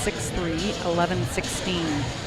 6'3", 11-16.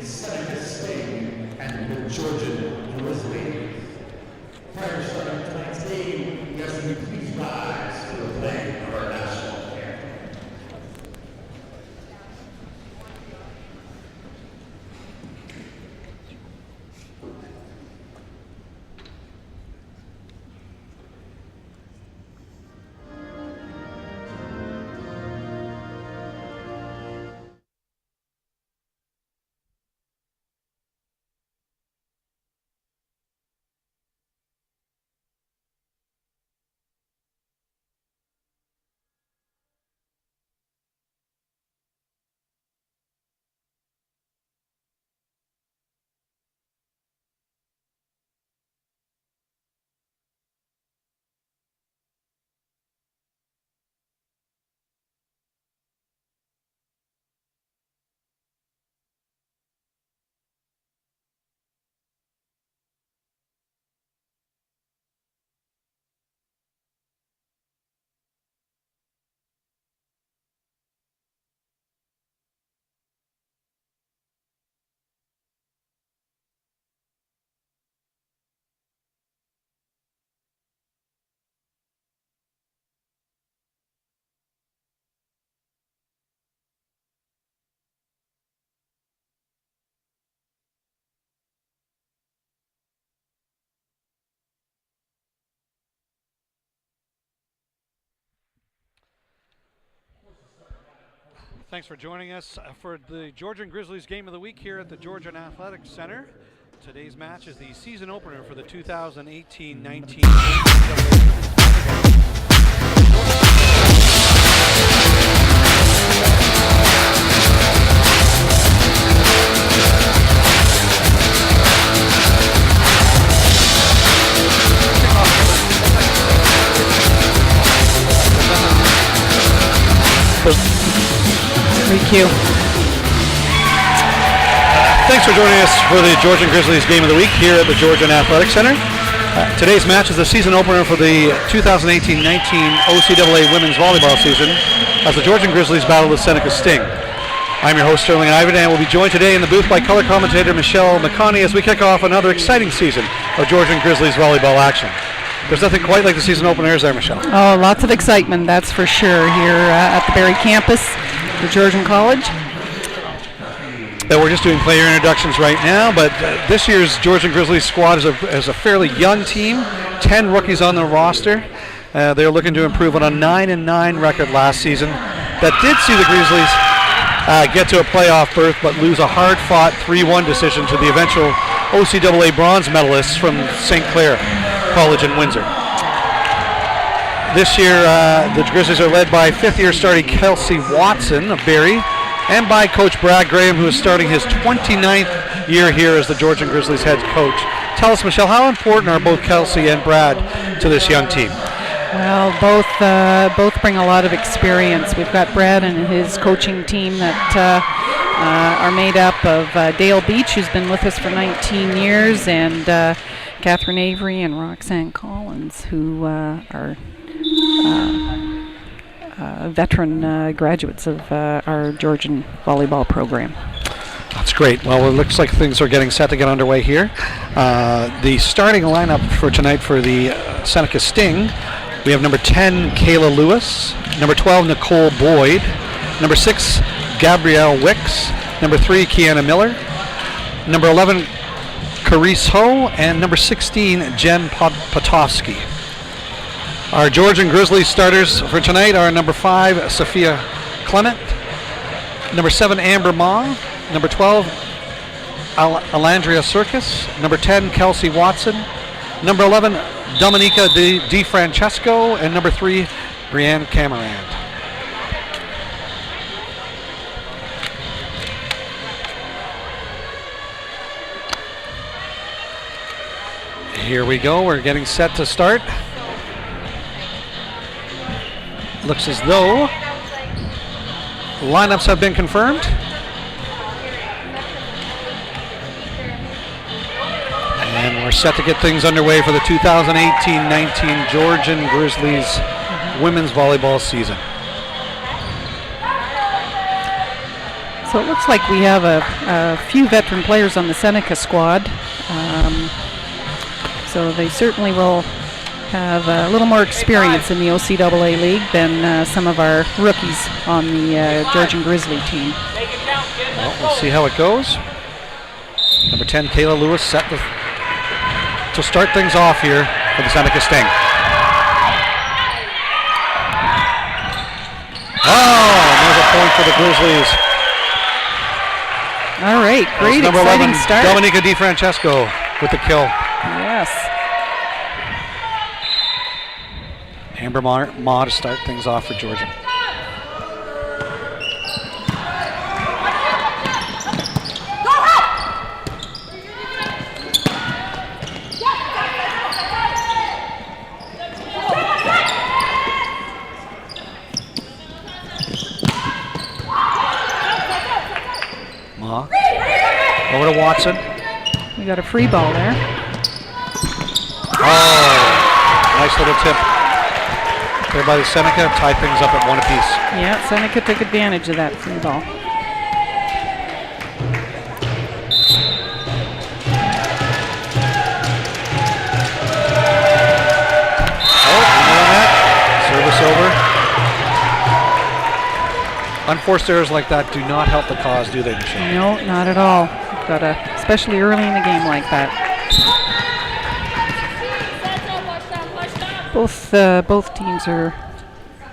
Seneca Sting and the Georgian Grizzlies. Prior to starting tonight's game, we ask that you please rise for the playing of our national anthem. Thanks for joining us for the Georgian Grizzlies game of the week here at the Georgian Athletic Center. Today's match is the season opener for the 2018-19 Thank you. Thanks for joining us for the Georgian Grizzlies game of the week here at the Georgian Athletic Center. Today's match is the season opener for the 2018-19 OCAA women's volleyball season as the Georgian Grizzlies battle the Seneca Sting. I'm your host, Sterling Ivan, and we'll be joined today in the booth by color commentator Michelle McConney as we kick off another exciting season of Georgian Grizzlies volleyball action. There's nothing quite like the season opener, is there, Michelle? Oh, lots of excitement, that's for sure, here at the Barrie campus, the Georgian College. We're just doing player introductions right now, but this year's Georgian Grizzlies squad is a fairly young team, 10 rookies on the roster. They're looking to improve on a 9-9 record last season that did see the Grizzlies get to a playoff berth but lose a hard-fought 3-1 decision to the eventual OCAA bronze medalists from St. Clair College in Windsor. This year, the Grizzlies are led by fifth-year starting Kelsey Watson of Barrie, and by Coach Brad Graham, who is starting his 29th year here as the Georgian Grizzlies head coach. Tell us, Michelle, how important are both Kelsey and Brad to this young team? Well, both bring a lot of experience. We've got Brad and his coaching team that are made up of Dale Beach, who's been with us for 19 years, and Catherine Avery and Roxanne Collins, who are veteran graduates of our Georgian volleyball program. That's great. Well, it looks like things are getting set to get underway here. The starting lineup for tonight for the Seneca Sting, we have number 10, Kayla Lewis, number 12, Nicole Boyd, number 6, Gabrielle Wicks, number 3, Kiana Miller, number 11, Carice Ho, and number 16, Jen Potofsky. Our Georgian Grizzlies starters for tonight are number 5, Sophia Clement, number 7, Amber Ma, number 12, Alandria Circus. Number 10, Kelsey Watson. Number 11, Dominica Di Francesco. And number 3, Brianne Camerand. Here we go. We're getting set to start. Looks as though lineups have been confirmed. And we're set to get things underway for the 2018-19 Georgian Grizzlies women's volleyball season. So it looks like we have a few veteran players on the Seneca squad. So they certainly will have a little more experience in the OCAA league than some of our rookies on the Georgian Grizzly team. Well, we'll see how it goes. Number 10, Kayla Lewis, set to start things off here for the Seneca Sting. Oh, another point for the Grizzlies. All right, great, number exciting 11, start. Dominica Di Francesco with the kill. Yes. Amber Ma to start things off for Georgia. Ma over to Watson. We got a free ball there. Oh, nice little tip there by the Seneca. Tied things up at 1 apiece. Yeah, Seneca took advantage of that free ball. Oh, net. Service over. Unforced errors like that do not help the cause, do they, Michelle? No, not at all. Got especially early in the game like that. Both teams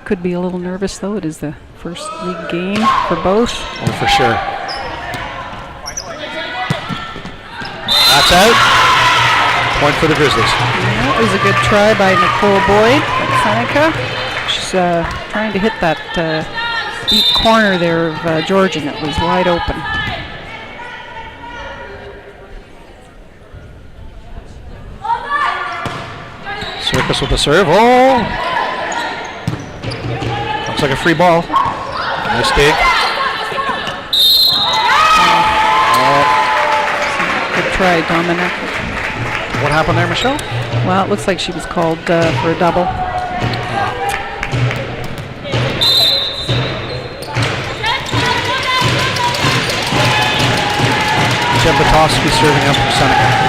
could be a little nervous, though. It is the first league game for both. Oh, for sure. That's out. Point for the Grizzlies. Yeah, it was a good try by Nicole Boyd at Seneca. She's trying to hit that deep corner there of Georgian. It was wide open. Circus with the serve. Oh! Looks like a free ball. Nice dig. Good try, Dominic. What happened there, Michelle? Well, it looks like she was called for a double. Jen Batovsky serving up for Seneca.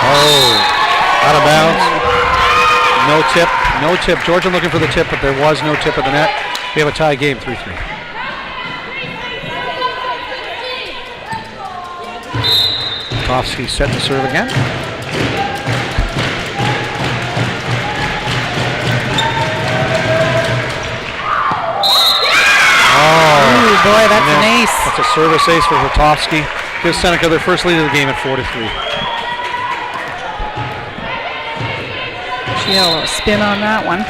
Oh, out of bounds. No tip. Georgian looking for the tip, but there was no tip at the net. We have a tie game, 3-3. Batovsky set to serve again. Oh, boy, that's an ace. That's a service ace for Batovsky. Gives Seneca their first lead of the game at 4-3. She had a little spin on that one.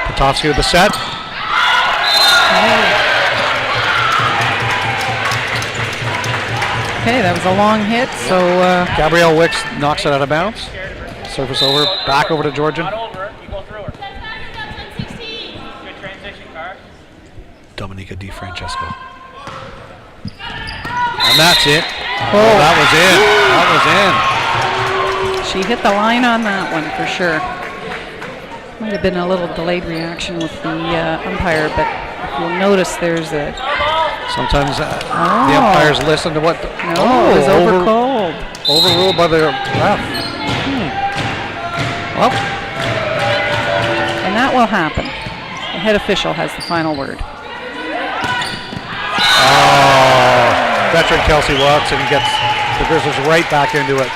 Batovsky with the set. Okay, that was a long hit, so... Gabrielle Wicks knocks it out of bounds. Service over, back over to Georgian. Dominica Di Francesco. And that's it. Oh, that was in. She hit the line on that one for sure. Might have been a little delayed reaction with the umpire, but if you'll notice there's a... Sometimes the umpires listen to what... It was overcalled. Overruled by the ref. Well. And that will happen. The head official has the final word. Oh, veteran Kelsey Watson gets the Grizzlies right back into it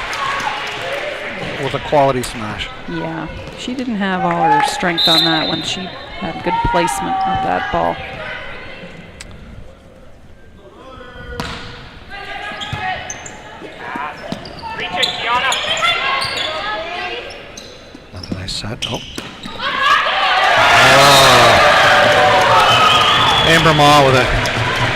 with a quality smash. Yeah, she didn't have all her strength on that one. She had good placement of that ball. That's a nice set. Amber Ma with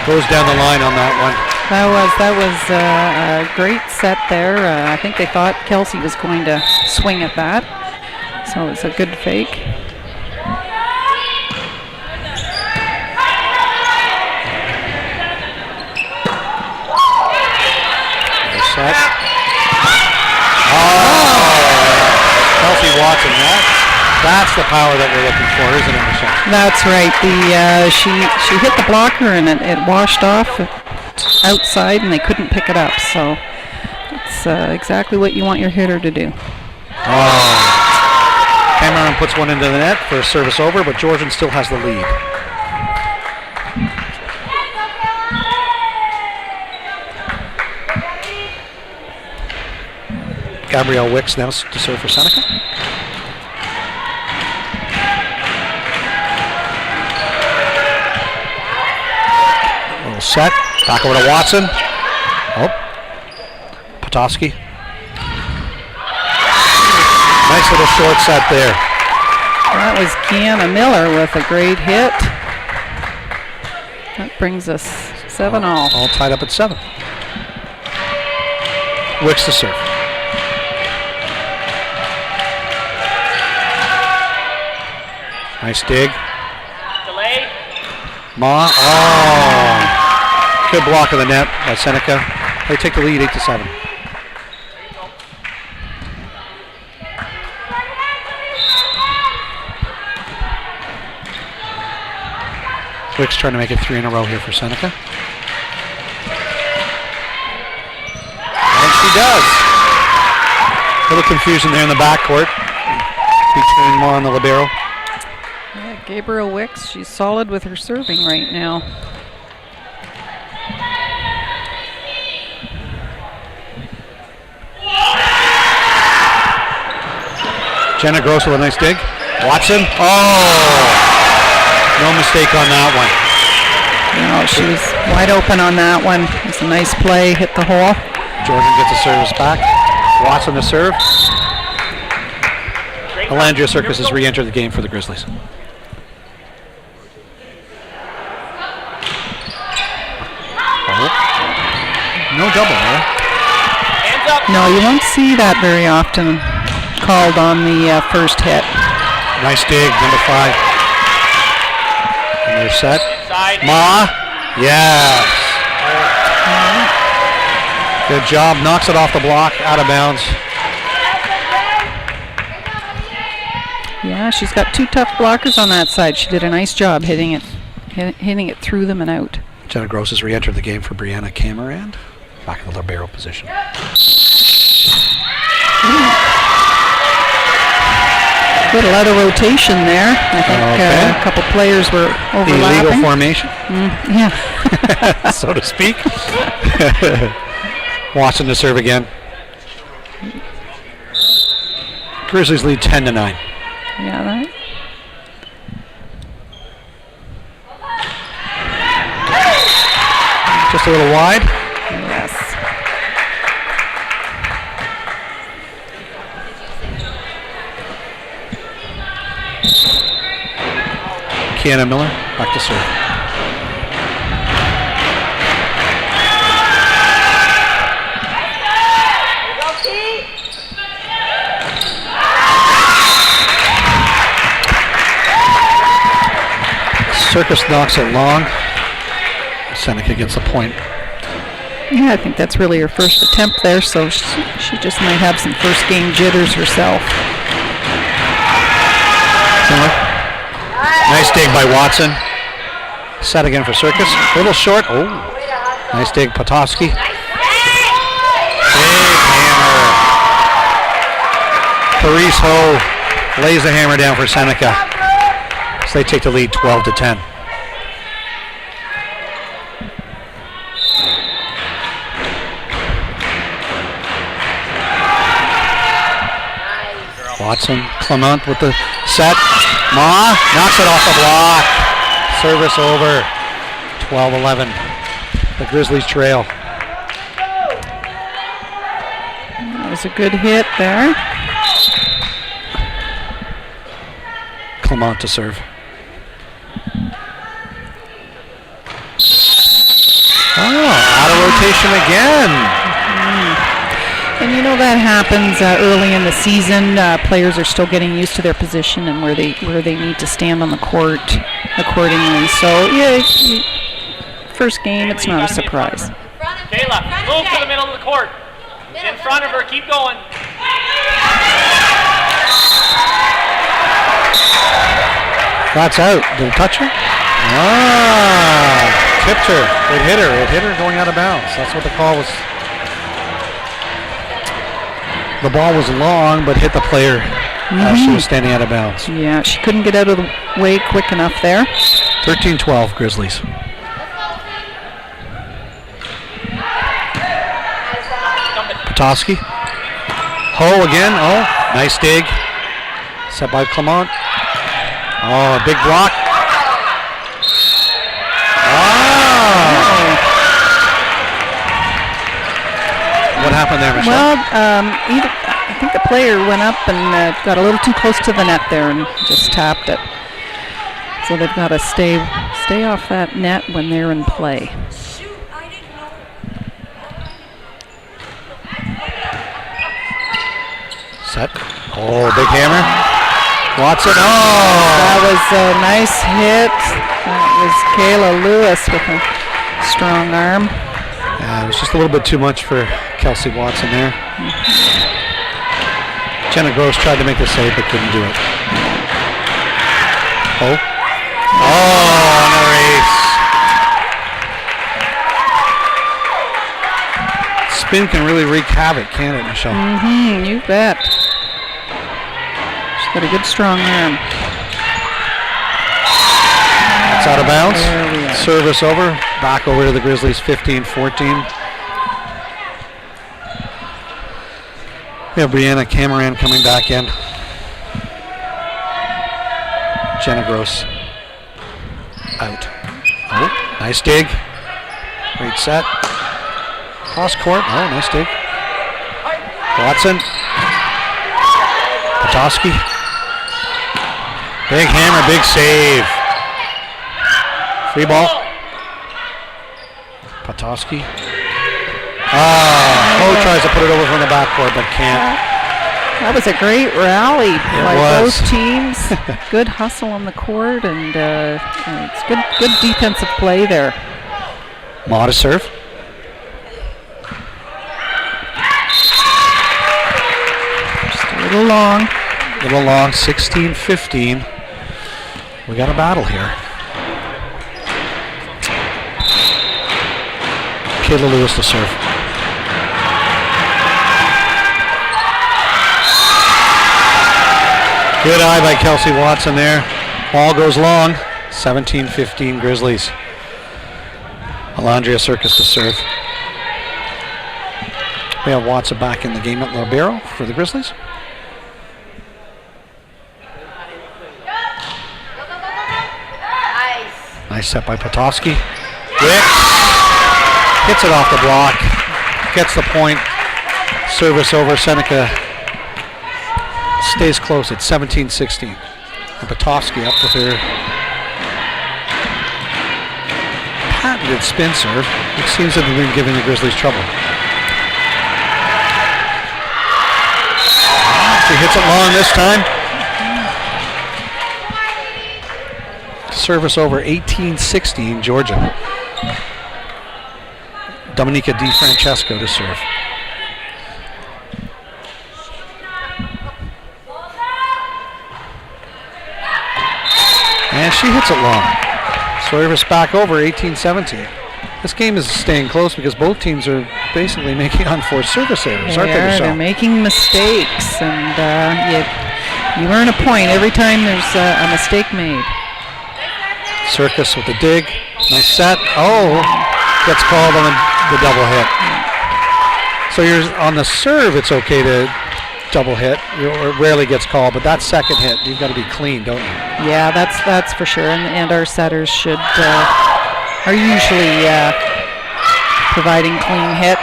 goes down the line on that one. That was a great set there. I think they thought Kelsey was going to swing at that, so it's a good fake. Nice set. Kelsey Watson, that's the power that we're looking for, isn't it, Michelle? That's right. She hit the blocker and it washed off outside and they couldn't pick it up. So it's exactly what you want your hitter to do. Cameron puts one into the net for a service over, but Georgian still has the lead. Gabrielle Wicks now to serve for Seneca. Little set. Back over to Watson. Petoskey. Nice little short set there. That was Kiana Miller with a great hit. That brings us 7-all. All tied up at 7. Wicks to serve. Nice dig. Delay. Ma. Good block of the net by Seneca. They take the lead 8-7. Wicks trying to make it 3 in a row here for Seneca. And she does. A little confusion there in the backcourt between Ma and the libero. Yeah, Gabrielle Wicks, she's solid with her serving right now. Jenna Gross with a nice dig. Watson. No mistake on that one. No, she was wide open on that one. It's a nice play, hit the hole. Georgian gets a service back. Watson to serve. Alandria Circus has re-entered the game for the Grizzlies. No double there. Hands up. No, you won't see that very often called on the first hit. Nice dig, number 5. And they're set. Inside. Ma. Yes. Good job. Knocks it off the block, out of bounds. Yeah, she's got 2 tough blockers on that side. She did a nice job hitting it through them and out. Jenna Gross has re-entered the game for Brianna Camerand. Back in the libero position. Good, a lot of rotation there. I think a couple players were overlapping. Illegal formation. Yeah. So to speak. Watson to serve again. Grizzlies lead 10-9. Yeah, that. Just a little wide. Yes. Kiana Miller back to serve. Circus knocks it long. Seneca gets the point. Yeah, I think that's really her first attempt there, so she just might have some first game jitters herself. Nice dig by Watson. Set again for Circus. A little short. Oh, nice dig, Petoskey. Big hammer. Paris Ho lays the hammer down for Seneca. So they take the lead 12-10. Watson, Clement with the set. Ma knocks it off the block. Service over. 12-11. The Grizzlies trail. That was a good hit there. Clement to serve. Out of rotation again. And you know that happens early in the season. Players are still getting used to their position and where they need to stand on the court accordingly. So yeah, first game, it's not a surprise. Kayla, move to the middle of the court. In front of her, keep going. That's out. Did it touch her? Tipped her. It hit her. It hit her going out of bounds. That's what the call was. The ball was long, but hit the player as she was standing out of bounds. Yeah, she couldn't get out of the way quick enough there. 13-12 Grizzlies. Petoskey. Ho again. Oh, nice dig. Set by Clement. Oh, big block. What happened there, Michelle? Well, I think the player went up and got a little too close to the net there and just tapped it. So they've got to stay off that net when they're in play. Set. Oh, big hammer. Watson. Oh! That was a nice hit. That was Kayla Lewis with a strong arm. It was just a little bit too much for Kelsey Watson there. Jenna Gross tried to make the save but couldn't do it. Oh, on the race. Spin can really wreak havoc, can't it, Michelle? You bet. She's got a good strong arm. It's out of bounds. There we are. Service over. Back over to the Grizzlies, 15-14. We have Brianna Cameron coming back in. Jenna Gross out. Oh, nice dig. Great set. Cross court. Oh, nice dig. Watson. Petoskey. Big hammer, big save. Free ball. Petoskey. Ho tries to put it over from the backboard, but can't. That was a great rally by was. both teams. Good hustle on the court, and it's good defensive play there. Ma to serve. Just a little long. 16-15. We got a battle here. Kayla Lewis to serve. Good eye by Kelsey Watson there. Ball goes long. 17-15 Grizzlies. Alondria Circus to serve. We have Watson back in the game at libero for the Grizzlies. Nice set by Petoskey. Hits it off the block. Gets the point. Service over. Seneca stays close at 17-16. And Petoskey up with her patented spin serve, which seems to have been giving the Grizzlies trouble. She hits it long this time. Service over. 18-16 Georgia. Dominica DiFrancesco to serve. And she hits it long. Service back over. 18-17. This game is staying close because both teams are basically making unforced service errors, aren't they, Michelle? They're making mistakes, and you earn a point every time there's a mistake made. Circus with the dig. Nice set. Oh, gets called on the double hit. So you're on the serve, it's okay to double hit. It rarely gets called, but that second hit, you've got to be clean, don't you? Yeah, that's for sure. And our setters are usually providing clean hits.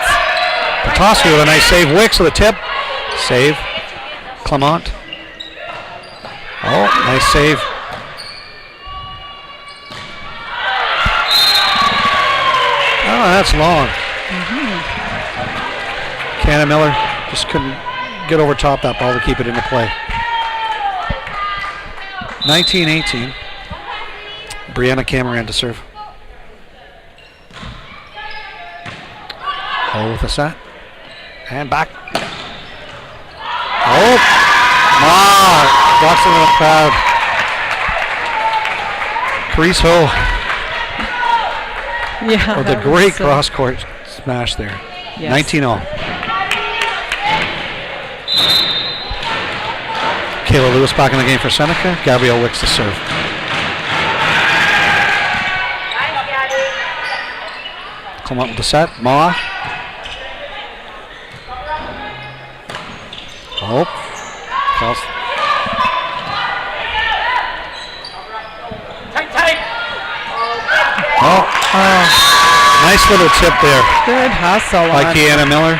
Petoskey with a nice save. Wicks with a tip. Save. Clement. Oh, nice save. Oh, that's long. Cannon Miller just couldn't get over top that ball to keep it into play. 19-18. Brianna Cameron to serve. Oh, with a set. And back. Oh! Walks into the crowd. Carice Ho. Yeah. With a great cross-court smash there. Yes. 19-0. Kayla Lewis back in the game for Seneca. Gabrielle Wicks to serve. Come up with the set. Ma. Oh. Tight. Oh. Nice little tip there Good hustle by on Kiana Miller.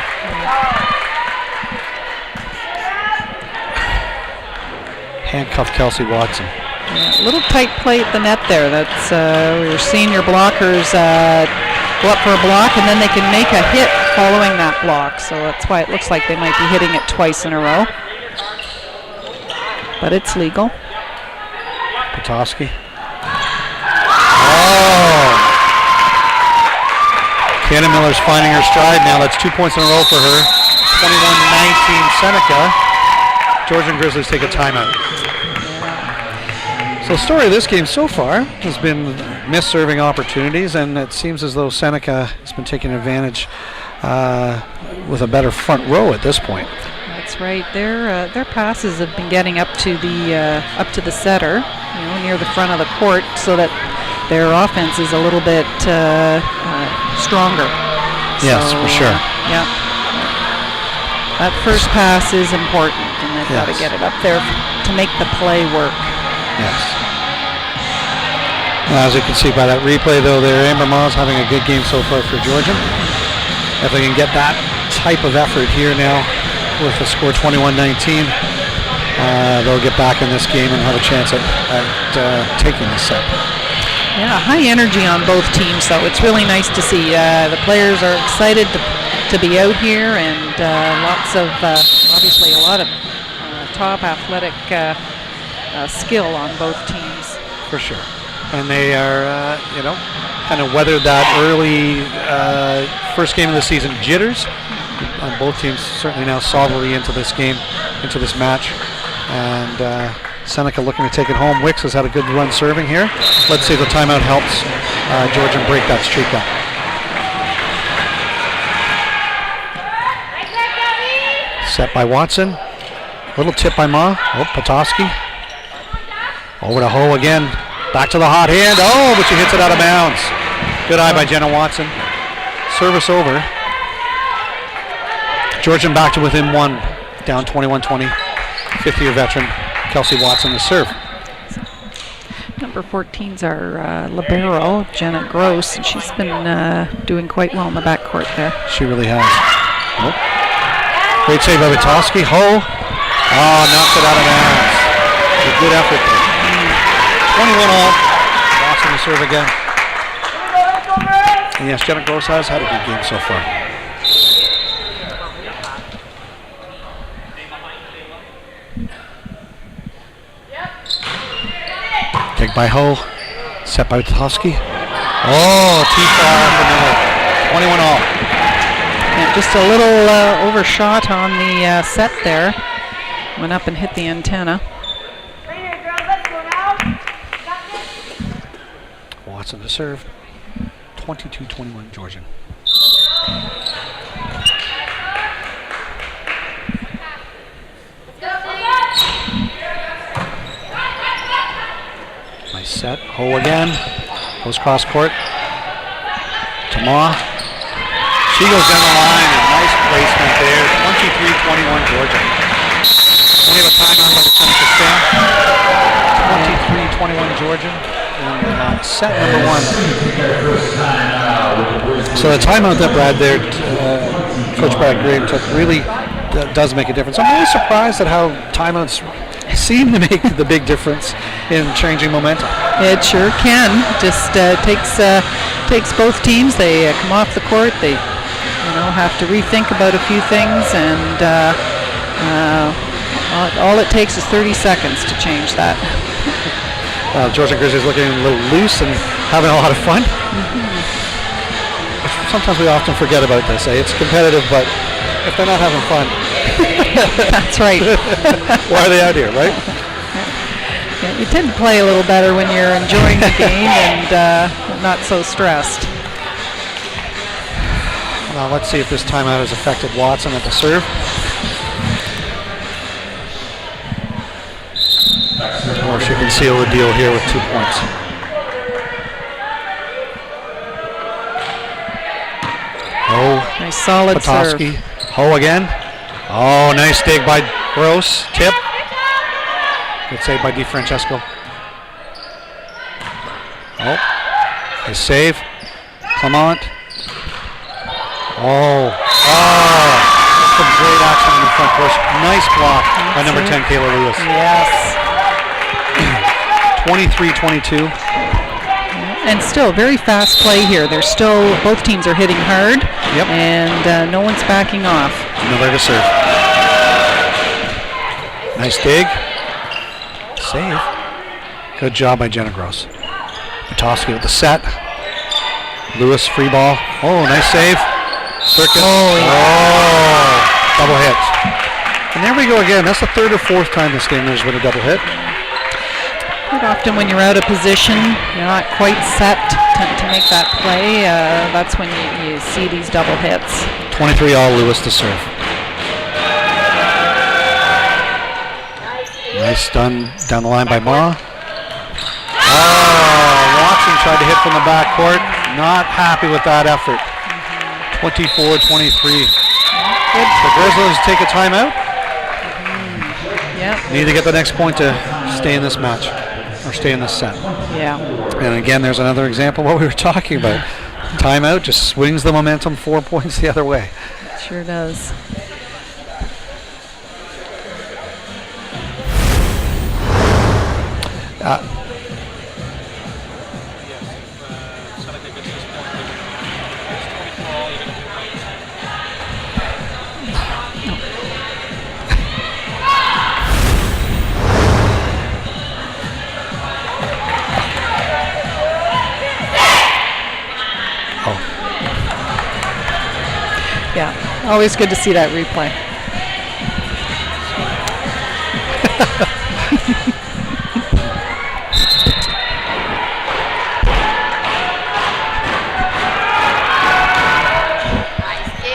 Handcuffed Kelsey Watson. Yeah, a little tight play at the net there. That's we're seeing your blockers go up for a block, and then they can make a hit following that block. So that's why it looks like they might be hitting it twice in a row. But it's legal. Petoskey. Oh! Kiana Miller's finding her stride now. That's 2 points in a row for her. 21-19 Seneca. Georgian Grizzlies take a timeout. So the story of this game so far has been missed serving opportunities, and it seems as though Seneca has been taking advantage with a better front row at this point. That's right. Their passes have been getting up to the setter, near the front of the court, so that their offense is a little bit stronger. Yes, for sure. Yeah. That first pass is important, and they've got to get it up there to make the play work. Yes. As you can see by that replay, though, there, Amber Ma's having a good game so far for Georgian. If they can get that type of effort here now with the score 21-19, they'll get back in this game and have a chance at taking the set. Yeah, high energy on both teams, so it's really nice to see. The players are excited to be out here, and lots of, obviously, a lot of top athletic skill on both teams. For sure. And they are, kind of weathered that early first game of the season jitters on both teams, certainly now solidly into this game, into this match. And Seneca looking to take it home. Wicks has had a good run serving here. Let's see if the timeout helps Georgian break that streak up. Set by Watson. Little tip by Ma. Oh, Petoskey. Over to Ho again. Back to the hot hand. Oh, but she hits it out of bounds. Good eye by Jenna Watson. Service over. Georgian back to within one. Down 21-20. Fifth-year veteran Kelsey Watson to serve. Number 14's our libero, Jenna Gross, and she's been doing quite well in the backcourt there. She really has. Oh. Great save by Petoskey. Ho. Oh, knocks it out of bounds. A good effort there. 21-all. Watson to serve again. And yes, Jenna Gross has had a good game so far. Take by Ho. Set by Petoskey. Oh, T-far for Miller. 21-all. Yeah, just a little overshot on the set there. Went up and hit the antenna. Watson to serve. 22-21 Georgian. Nice set. Ho again. Goes cross court. Tamar. She goes down the line. And nice placement there. 23-21 Georgia. 21 Georgian in set number 1. So the timeout that Brad there, Coach Brad Graham took, really does make a difference. I'm really surprised at how timeouts seem to make the big difference in changing momentum. It sure can. Just takes both teams. They come off the court. They have to rethink about a few things, and all it takes is 30 seconds to change that. Georgian Grizzlies looking a little loose and having a lot of fun. Sometimes we often forget about this. It's competitive, but if they're not having fun, that's right. Why are they out here, right? Yeah, you tend to play a little better when you're enjoying the game and not so stressed. Well, let's see if this timeout has affected Watson at the serve. Or she can seal the deal here with 2 points. Oh, nice solid Petoskey. serve. Oh, again. Oh, nice dig by Gross. Tip. Good save by DiFrancesco. Oh, nice save. Clement. Oh, that's some great action in the front court. Nice block by number 10, Kayla Lewis. Yes. 23-22. And still very fast play here. They're still, both teams are hitting hard. Yep. And no one's backing off. Miller to serve. Nice dig. Save. Good job by Jenna Gross. Petoskey with the set. Lewis free ball. Oh, nice save. Circus. Oh, double hit. And there we go again. That's the third or fourth time this game there's been a double hit. Quite often when you're out of position, you're not quite set to make that play. That's when you see these double hits. 23 all, Lewis to serve. Nice done down the line by Ma. Oh, Watson tried to hit from the backcourt. Not happy with that effort. 24-23. The Grizzlies take a timeout. Yeah. Need to get the next point to stay in this match, or stay in this set. Yeah. And again, there's another example of what we were talking about. Timeout just swings the momentum 4 points the other way. It sure does. Yeah, always good to see that replay.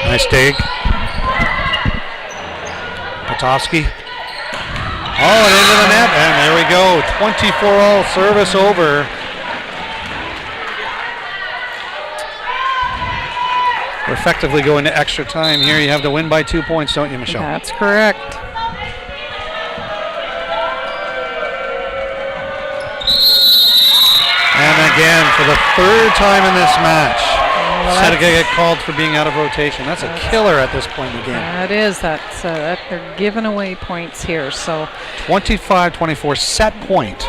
Nice dig. Petoskey. Oh, and into the net, and there we go. 24 all, service over. We're effectively going to extra time here. You have to win by 2 points, don't you, Michelle? That's correct. And again, for the third time in this match, Seneca get called for being out of rotation. That's a killer at this point in the game. That is. They're giving away points here. So 25-24, set point.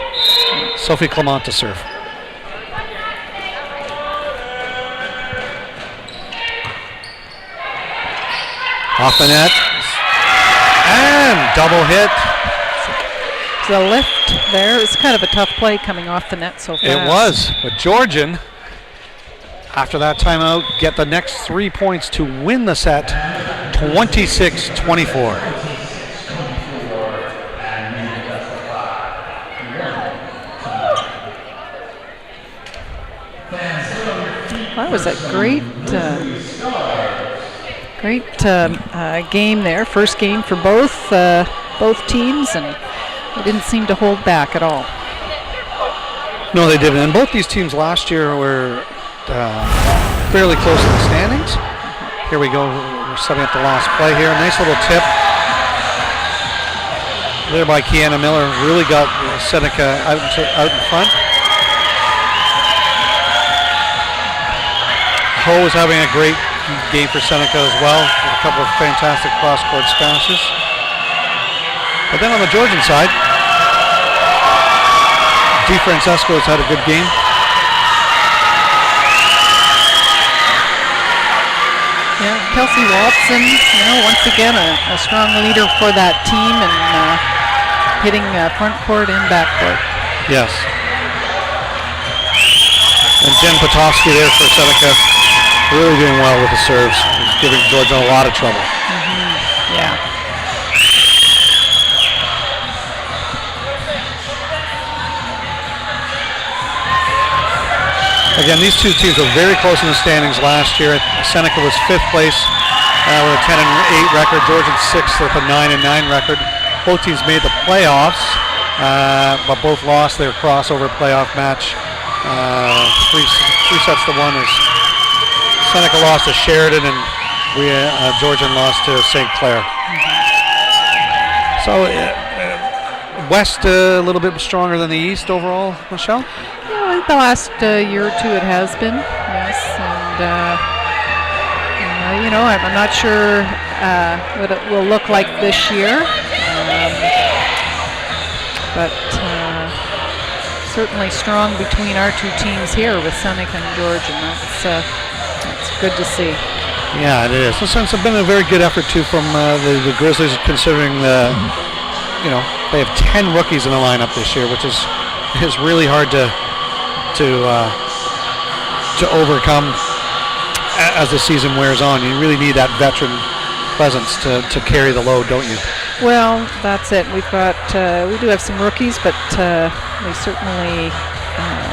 Sophie Clement to serve. Off the net. And double hit. The lift there is kind of a tough play coming off the net so fast. It was, but Georgian, after that timeout, get the next 3 points to win the set, 26-24. That was a great game there. First game for both teams, and they didn't seem to hold back at all. No, they didn't. And both these teams last year were fairly close in the standings. Here we go. We're setting up the last play here. Nice little tip. there by Kiana Miller really got Seneca out in front. Ho is having a great game for Seneca as well, with a couple of fantastic cross-court passes. But then on the Georgian side, DeFrancesco has had a good game. Yeah, Kelsey Watson, once again a strong leader for that team and hitting front court and back court. Yes. And Jen Potofsky there for Seneca, really doing well with the serves, giving Georgia a lot of trouble. Yeah. Again, these two teams were very close in the standings last year. Seneca was 5th place with a 10-8 record. Georgia 6th with a 9-9 record. Both teams made the playoffs, but both lost their crossover playoff match. Three sets to 1 as Seneca lost to Sheridan and Georgian lost to St. Clair. So West a little bit stronger than the East overall, Michelle? Yeah, the last year or two it has been, yes. And, I'm not sure what it will look like this year. But certainly strong between our two teams here with Seneca and Georgian. That's good to see. Yeah, it is. It's been a very good effort too from the Grizzlies, considering they have 10 rookies in the lineup this year, which is really hard to overcome as the season wears on. You really need that veteran presence to carry the load, don't you? Well, that's it. We do have some rookies, but they certainly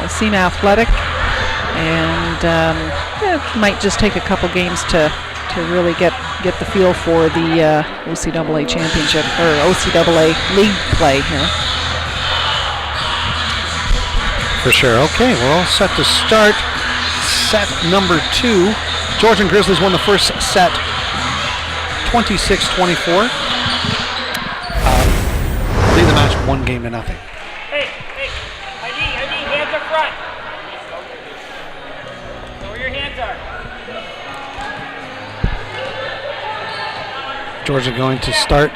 seem athletic, and it might just take a couple games to really get the feel for the OCAA championship or OCAA league play here. For sure. Okay, we're all set to start set number 2. Georgian Grizzlies won the first set 26-24. Lead the match 1-0. Hey, ID, hands up front. Know where your hands are. Georgia going to start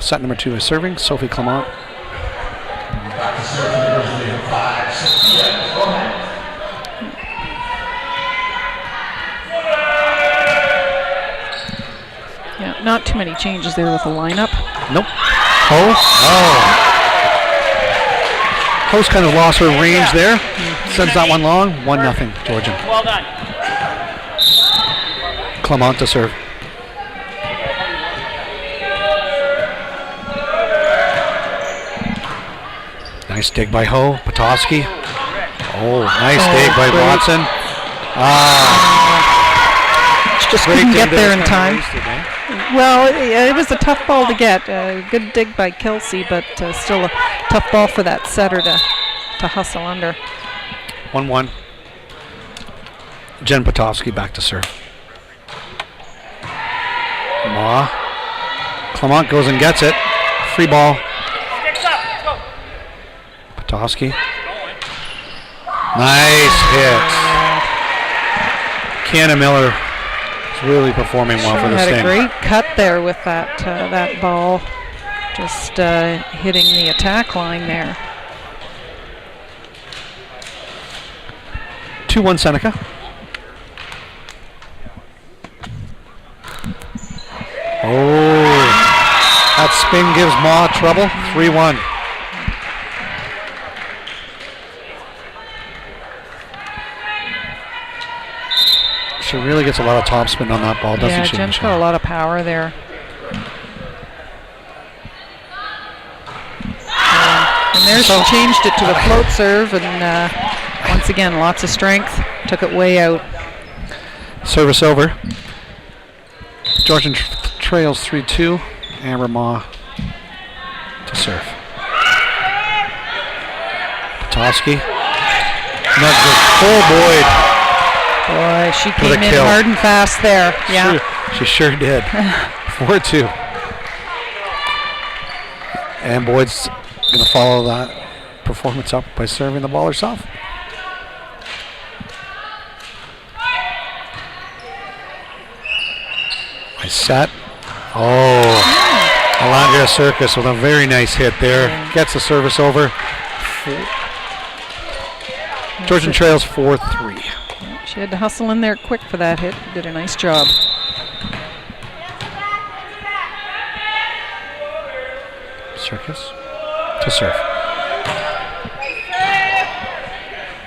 set number 2 is serving. Sophie Clement. Yeah, not too many changes there with the lineup. Nope. Ho's kind of lost her range there. Sends that one long. 1-0 Georgian. Well done. Clement to serve. Nice dig by Ho. Potofsky. Nice dig by Watson. Just couldn't get there in time. Well, it was a tough ball to get. Good dig by Kelsey, but still a tough ball for that setter to hustle under. 1-1. Jen Potofsky back to serve. Clement goes and gets it. Free ball. Sticks up. Let's go. Potofsky. Nice hit. Kiana Miller is really performing well for this had team. A great cut there with that ball, just hitting the attack line there. 2-1 Seneca. That spin gives Ma trouble. 3-1. She really gets a lot of top spin on that ball, doesn't she? Yeah, Jen's got a lot of power there. And there she changed it to the float serve, and once again, lots of strength. Took it way out. Service over. Georgian trails 3-2. Amber Ma to serve. Potofsky. Nugs it. Full Boyd. Boy, she came in hard and fast there. Yeah. She sure did. 4-2. And Boyd's going to follow that performance up by serving the ball herself. Nice set. Oh, Alondra Circus with a very nice hit there. Gets the service over. Georgian trails 4-3. She had to hustle in there quick for that hit. Did a nice job. Circus to serve.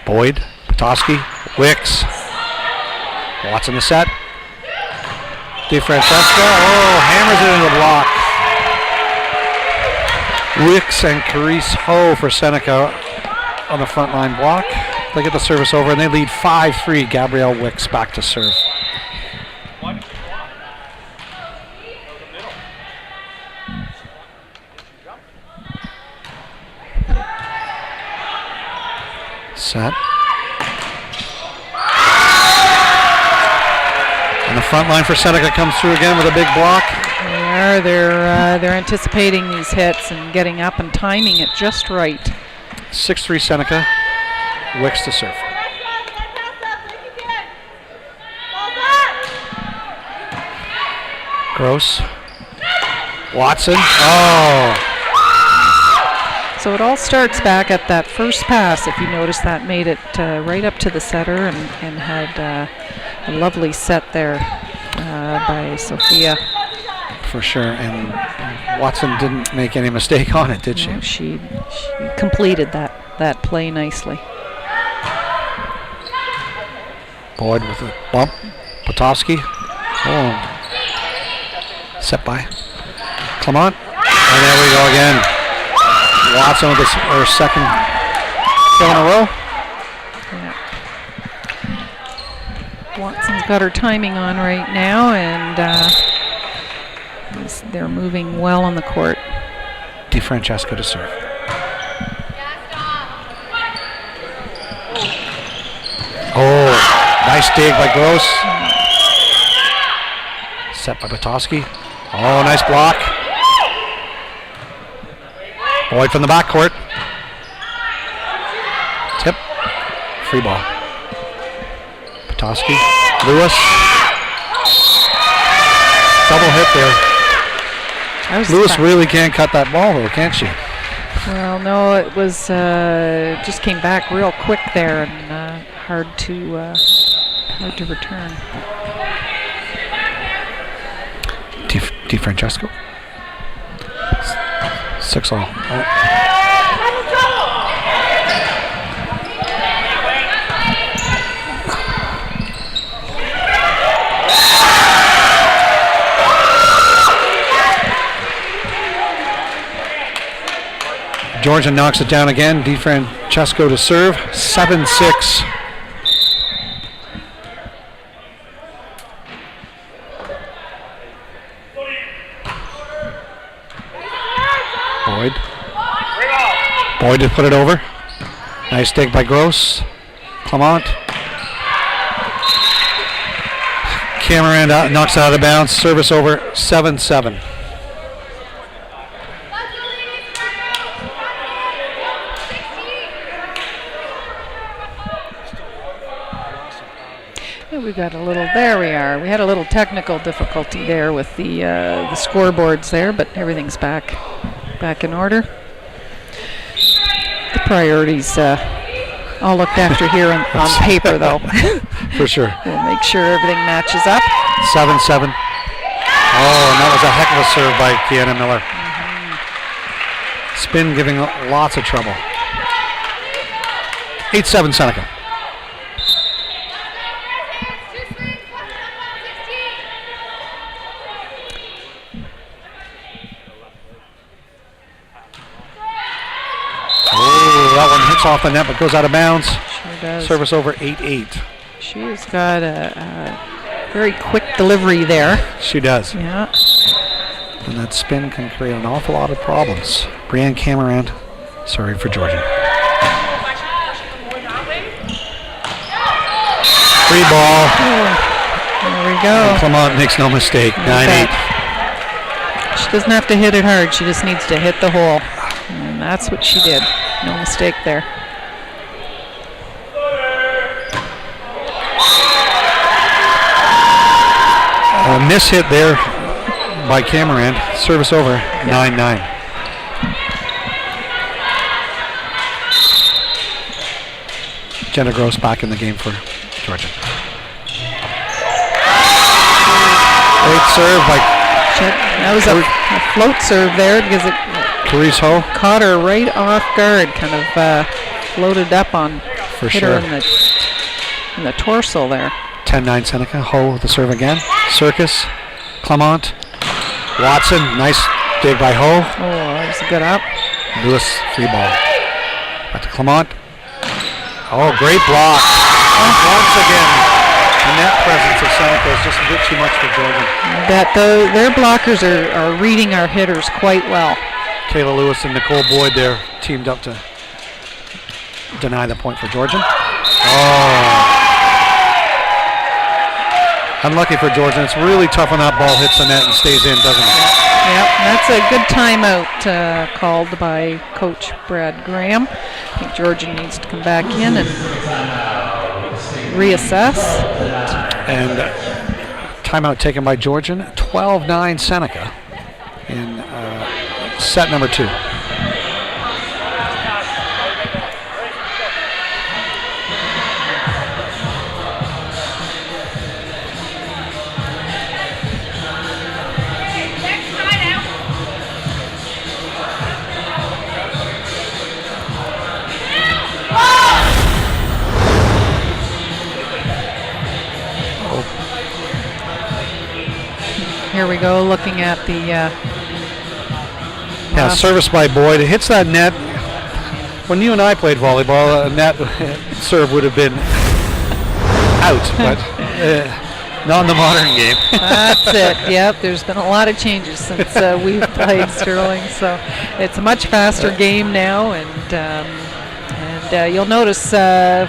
Boyd, Petoskey, Wicks. Watson the set. DeFrancesco, hammers it into the block. Wicks and Carice Ho for Seneca on the front line block. They get the service over and they lead 5-3. Gabrielle Wicks back to serve. Set. And the front line for Seneca comes through again with a big block. They're anticipating these hits and getting up and timing it just right. 6-3 Seneca. Wicks to serve. Gross. Watson. Oh. So it all starts back at that first pass. If you notice, that made it right up to the setter and had a lovely set there by Sophia. For sure, and Watson didn't make any mistake on it, did she? No, she completed that play nicely. Boyd with a bump. Petoskey. Oh. Set by Clement. And there we go again. Watson with her second kill in a row. Yeah. Watson's got her timing on right now, and they're moving well on the court. DeFrancesco to serve. Oh, nice dig by Gross. Set by Petoskey. Oh, nice block. Boyd from the backcourt. Tip. Free ball. Petoskey. Lewis. Double hit there. Lewis really can't cut that ball though, can't she? Well, no, it was just came back real quick there and hard to return. DeFrancesco. 6-all. Oh. Georgian knocks it down again. DeFrancesco to serve. 7-6. Boyd to put it over. Nice dig by Gross. Clement. Cameron knocks it out of bounds. Service over. 7-7. We got a little. There we are. We had a little technical difficulty there with the scoreboards there, but everything's back in order. The priorities all looked after here on paper, though. For sure. We'll make sure everything matches up. 7-7. Oh, and that was a heck of a serve by Kiana Miller. Spin giving lots of trouble. 8-7 Seneca. That one hits off the net but goes out of bounds. Sure does. Service over 8-8. She's got a very quick delivery there. She does. Yeah. And that spin can create an awful lot of problems. Brianne Cameron, sorry for Georgian. Free ball. Oh, there we go. And Clement makes no mistake. 9-8. She doesn't have to hit it hard. She just needs to hit the hole. And that's what she did. No mistake there. A miss hit there by Cameron. Service over, 9-9. Jenna Gross back in the game for Georgia. Great serve by That was a float serve there because it Carice Ho. caught her right off guard. Kind of floated up on For hit sure. her in the torso there. 10-9 Seneca. Ho with the serve again. Circus. Clement. Watson. Nice dig by Ho. Oh, that was a good up. Lewis free ball. Back to Clement. Oh, great block. Once again, the net presence of Seneca is just a bit too much for Georgia. Their blockers are reading our hitters quite well. Kayla Lewis and Nicole Boyd there teamed up to deny the point for Georgian. Oh. Unlucky for Georgian. It's really tough when that ball hits the net and stays in, doesn't it? Yep, that's a good timeout called by Coach Brad Graham. I think Georgian needs to come back in and reassess. And timeout taken by Georgian. 12-9 Seneca in set number 2. Here we go, looking at the Service by Boyd. It hits that net. When you and I played volleyball, a net serve would have been out, but not in the modern game. That's it. Yep, there's been a lot of changes since we've played Sterling, so it's a much faster game now, and you'll notice the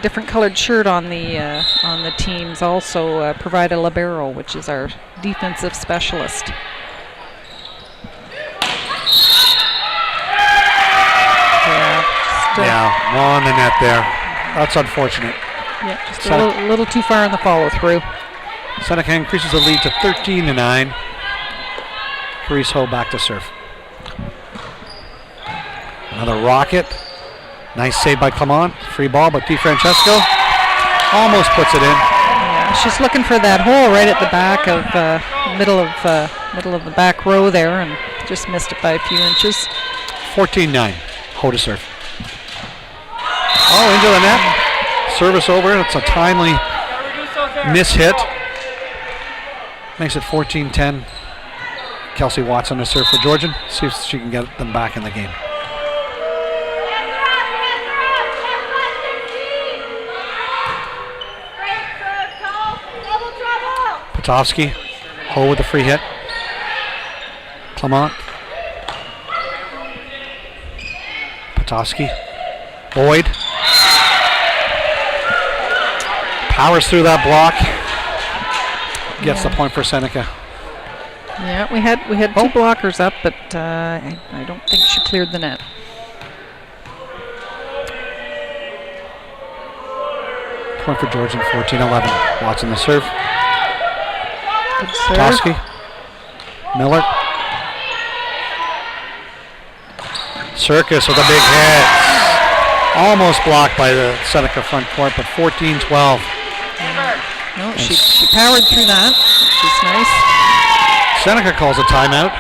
different colored shirt on the teams also provide a libero, which is our defensive specialist. Yeah, on the net there. That's unfortunate. Yeah, just a little too far in the follow through. Seneca increases the lead to 13-9. Carice Ho back to serve. Another rocket. Nice save by Clement. Free ball, but DiFrancesco almost puts it in. Yeah, she's looking for that hole right at the back of middle of the back row there, and just missed it by a few inches. 14-9. Ho to serve. Oh, into the net. Service over. It's a timely mishit. Makes it 14-10. Kelsey Watson to serve for Georgian. See if she can get them back in the game. Potofsky. Ho with the free hit. Clement. Potofsky. Boyd. Powers through that block. Gets the point for Seneca. Yeah, we had two blockers up, but I don't think she cleared the net. Point for Georgian, 14-11. Watson the serve. Good serve. Potofsky. Miller. Circus with a big hit. Almost blocked by the Seneca front court, but 14-12. No, she powered through that, which is nice. Seneca calls a timeout,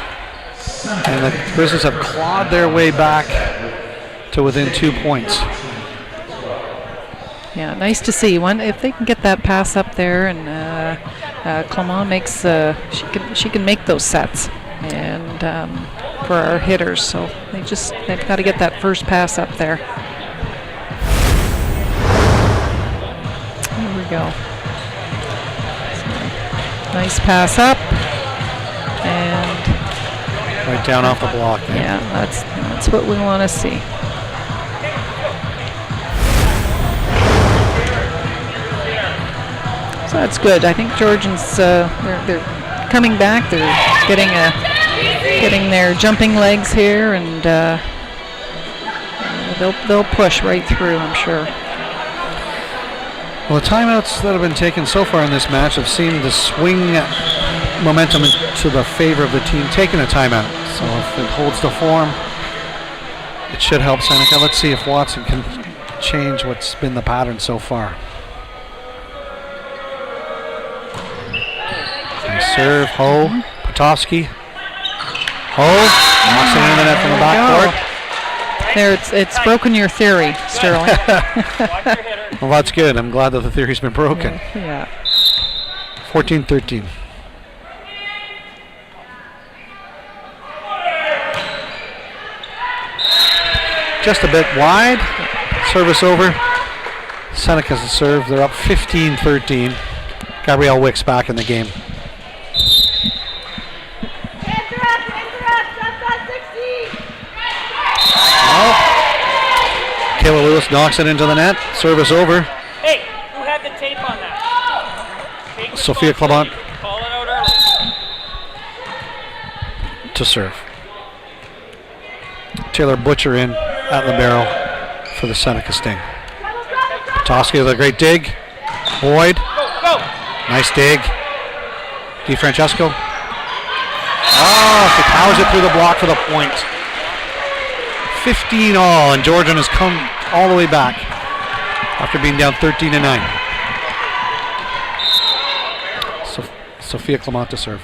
and the Grizzlies have clawed their way back to within 2 points. Yeah, nice to see. If they can get that pass up there, and Clement makes she can make those sets, and for our hitters. So they've got to get that first pass up there. Here we go. Nice pass up, and Right down off the block. yeah, that's what we want to see. So that's good. I think Georgians they're coming back. They're getting their jumping legs here, and they'll push right through, I'm sure. Well, the timeouts that have been taken so far in this match have seemed to swing momentum to the favor of the team taking a timeout. So if it holds the form, it should help Seneca. Let's see if Watson can change what's been the pattern so far. Nice serve, Ho, Potofsky. Ho, knocks it into the net from the backboard. There, it's broken your theory, Sterling. Well, that's good. I'm glad that the theory's been broken. Yeah. 14-13. Just a bit wide. Service over. Seneca's the serve. They're up 15-13. Gabrielle Wicks back in the game. Kayla Lewis knocks it into the net. Service over. Hey, who had the tape on that? Sophia Clement Call it out early. to serve. Taylor Butcher in at libero for the Seneca Sting. Potofsky with a great dig. Boyd. Go. Nice dig. DiFrancesco. Oh, she powers it through the block for the point. 15 all, and Georgian has come all the way back after being down 13-9. Sophia Clement to serve.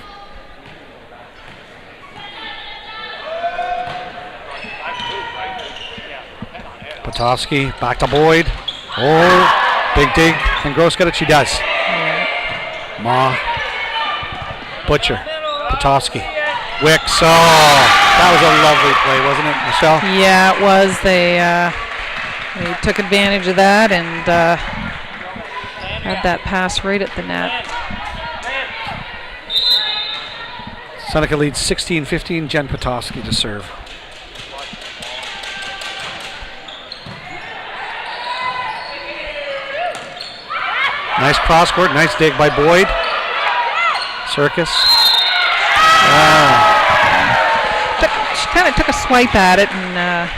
Potofsky back to Boyd. Oh, big dig. Can Gross get it? She does. Ma. Butcher. Potofsky. Wicks. Oh, that was a lovely play, wasn't it, Michelle? Yeah, it was. They took advantage of that and had that pass right at the net. Seneca leads 16-15. Jen Potofsky to serve. Nice cross court. Nice dig by Boyd. Circus. She kind of took a swipe at it and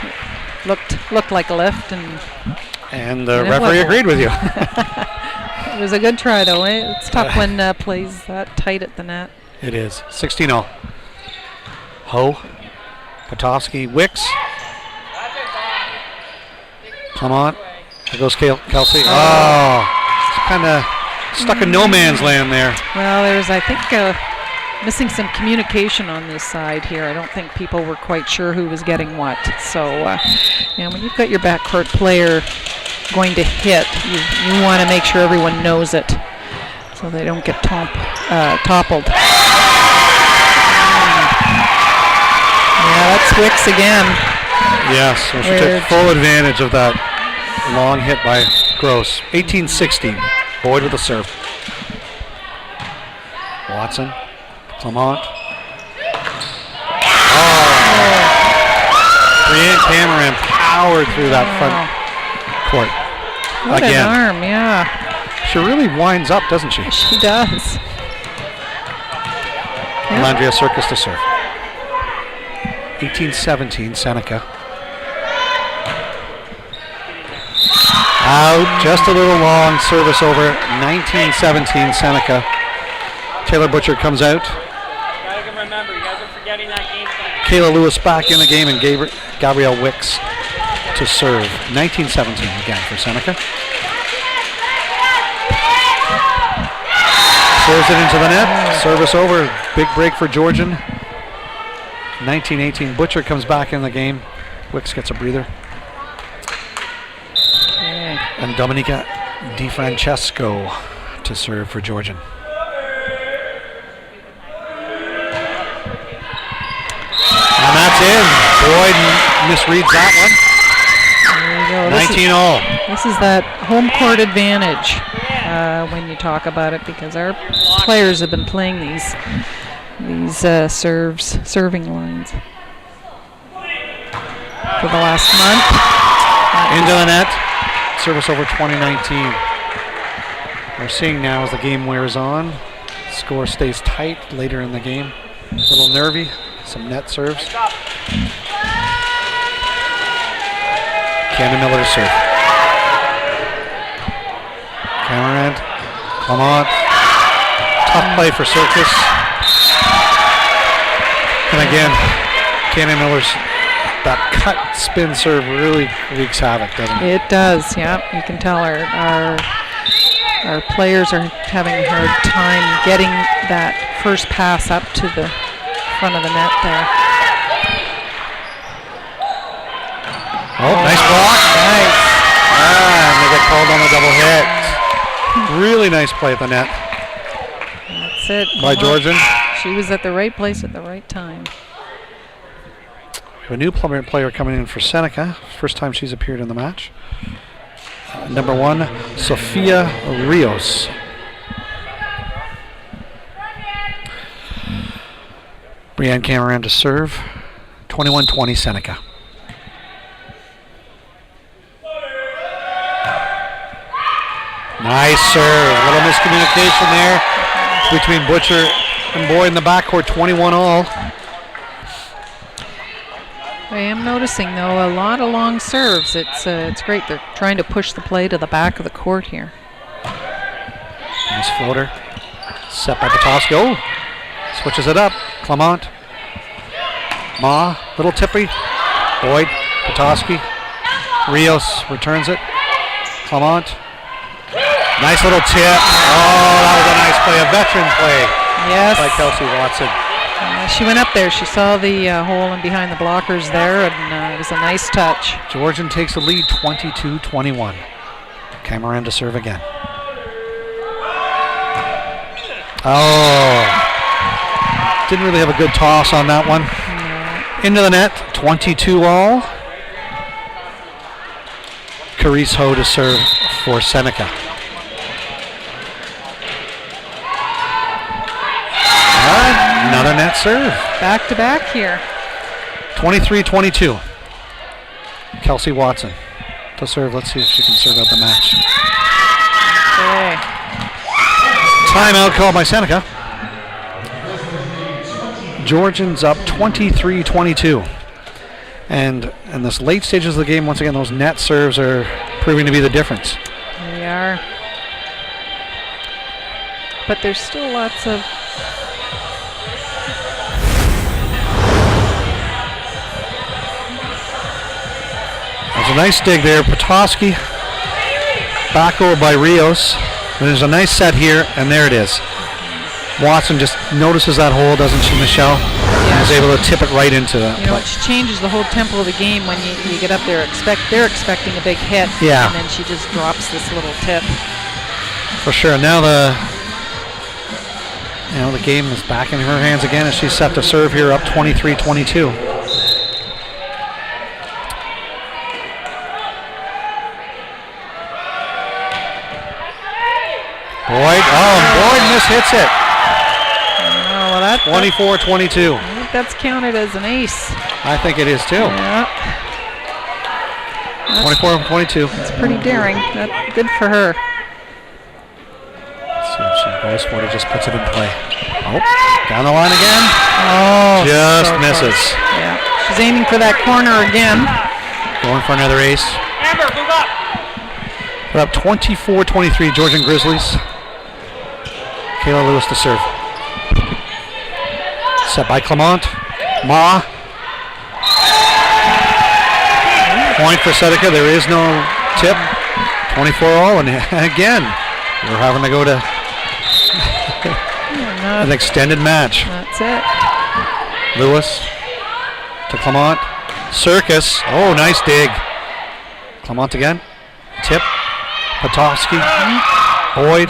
looked like a lift, and the referee agreed with you. It was a good try, though. It's tough when plays that tight at the net. It is. 16-0. Ho. Potofsky. Wicks. Clement. There goes Kelsey. Oh. It's kind of stuck in no man's land there. Well, there's, I think, missing some communication on this side here. I don't think people were quite sure who was getting what. So, when you've got your backcourt player going to hit, you want to make sure everyone knows it so they don't get toppled. Yeah, that's Wicks again. Yes, so she took full advantage of that long hit by Gross. 18-16. Boyd with a serve. Watson. Clement. Brianne Cameron powered through that front court. What again. An arm, yeah. She really winds up, doesn't she? She does. Landria Circus to serve. 18-17, Seneca. Out, just a little long, service over. 19-17, Seneca. Taylor Butcher comes out. Remember, you guys are forgetting that game plan. Kayla Lewis back in the game, and Gabrielle Wicks to serve. 19-17 again for Seneca. Serves it into the net. Service over. Big break for Georgian. 19-18. Butcher comes back in the game. Wicks gets a breather. And Dominica DiFrancesco to serve for Georgian. And that's in. Boyd misreads that one. 19-all. This is that home court advantage when you talk about it, because our players have been playing these serving lines for the last month. Into the net. Service over 2019. We're seeing now as the game wears on, Score stays tight later in the game. A little nervy. Some net serves. Cannon Miller to serve. Cameron, Clement. Tough play for Circus. And again, Cannon Miller's that cut spin serve really wreaks havoc, doesn't it? It does, yeah. You can tell our players are having a hard time getting that first pass up to the front of the net there. Oh, nice block. Nice. And they get called on a double hit. Really nice play at the net. That's it. By Georgian. She was at the right place at the right time. We have a new player coming in for Seneca. First time she's appeared in the match. Number 1, Sofia Rios. Brianne Cameron to serve. 21-20 Seneca. Nice serve. A little miscommunication there between Butcher and Boyd in the backcourt. 21 all. I am noticing, though, a lot of long serves. It's great. They're trying to push the play to the back of the court here. Nice floater. Set by Petoskey. Oh! Switches it up. Clement. Ma. Little tippy. Boyd. Petoskey. Rios returns it. Clement. Nice little tip. Oh, that was a nice play. A veteran play. Yes. By Kelsey Watson. She went up there. She saw the hole and behind the blockers there, and it was a nice touch. Georgian takes the lead 22-21. Cameron to serve again. Oh. Didn't really have a good toss on that one. No. Into the net, 22 all. Carice Ho to serve for Seneca. Another net serve. Back to back here. 23-22. Kelsey Watson to serve. Let's see if she can serve out the match. Okay. Timeout called by Seneca. Georgians up 23-22. And in this late stages of the game, once again, those net serves are proving to be the difference. They are. But there's still lots of... There's a nice dig there. Petoskey back over by Rios. And there's a nice set here, and there it is. Watson just notices that hole, doesn't she, Michelle? Yeah. And is able to tip it right into that. You know, it changes the whole tempo of the game when you get up there. They're expecting a big hit, yeah. And then she just drops this little tip. For sure. Now the game is back in her hands again as she's set to serve here, up 23-22. Boyd mishits it. Oh, well, 24-22. I think that's counted as an ace. I think it is too. Yeah. 24-22. That's pretty daring. That's good for her. Let's see if she goes for it or just puts it in play. Oh, down the line again. Oh, just so misses. Close. Yeah, she's aiming for that corner again. Going for another ace. Amber, move up. We're up 24-23, Georgian Grizzlies. Kayla Lewis to serve. Set by Clement. Ma. Point for Seneca. There is no tip. 24 all, and again, we're having to go to an extended match. That's it. Lewis to Clement. Circus. Oh, nice dig. Clement again. Tip. Petoskey. Boyd.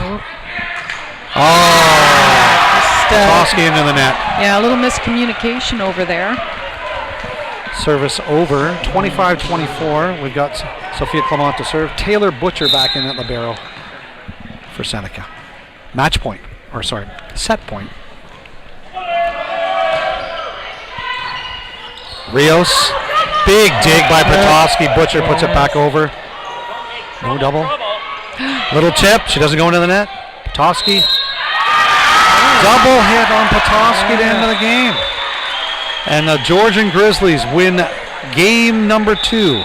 Oh, Petoskey into the net. Yeah, a little miscommunication over there. Service over. 25-24. We've got Sophia Clement to serve. Taylor Butcher back in at libero for Seneca. Match point. Or sorry, set point. Rios. Big dig by Petoskey. Butcher puts it back over. No double. Little tip. She doesn't go into the net. Petoskey. double hit on Petoskey to end the game. And the Georgian Grizzlies win game number 2,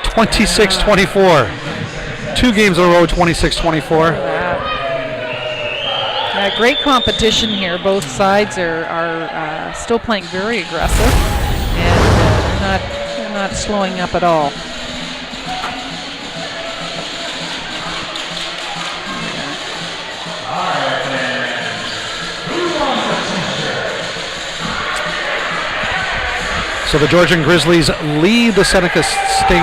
26-24. 2 games in a row, 26-24. Great competition here. Both sides are still playing very aggressive, and they're not slowing up at all. So the Georgian Grizzlies lead the Seneca Sting 2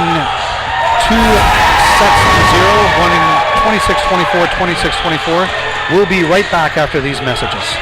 sets to 0, winning 26-24, 26-24. We'll be right back after these messages.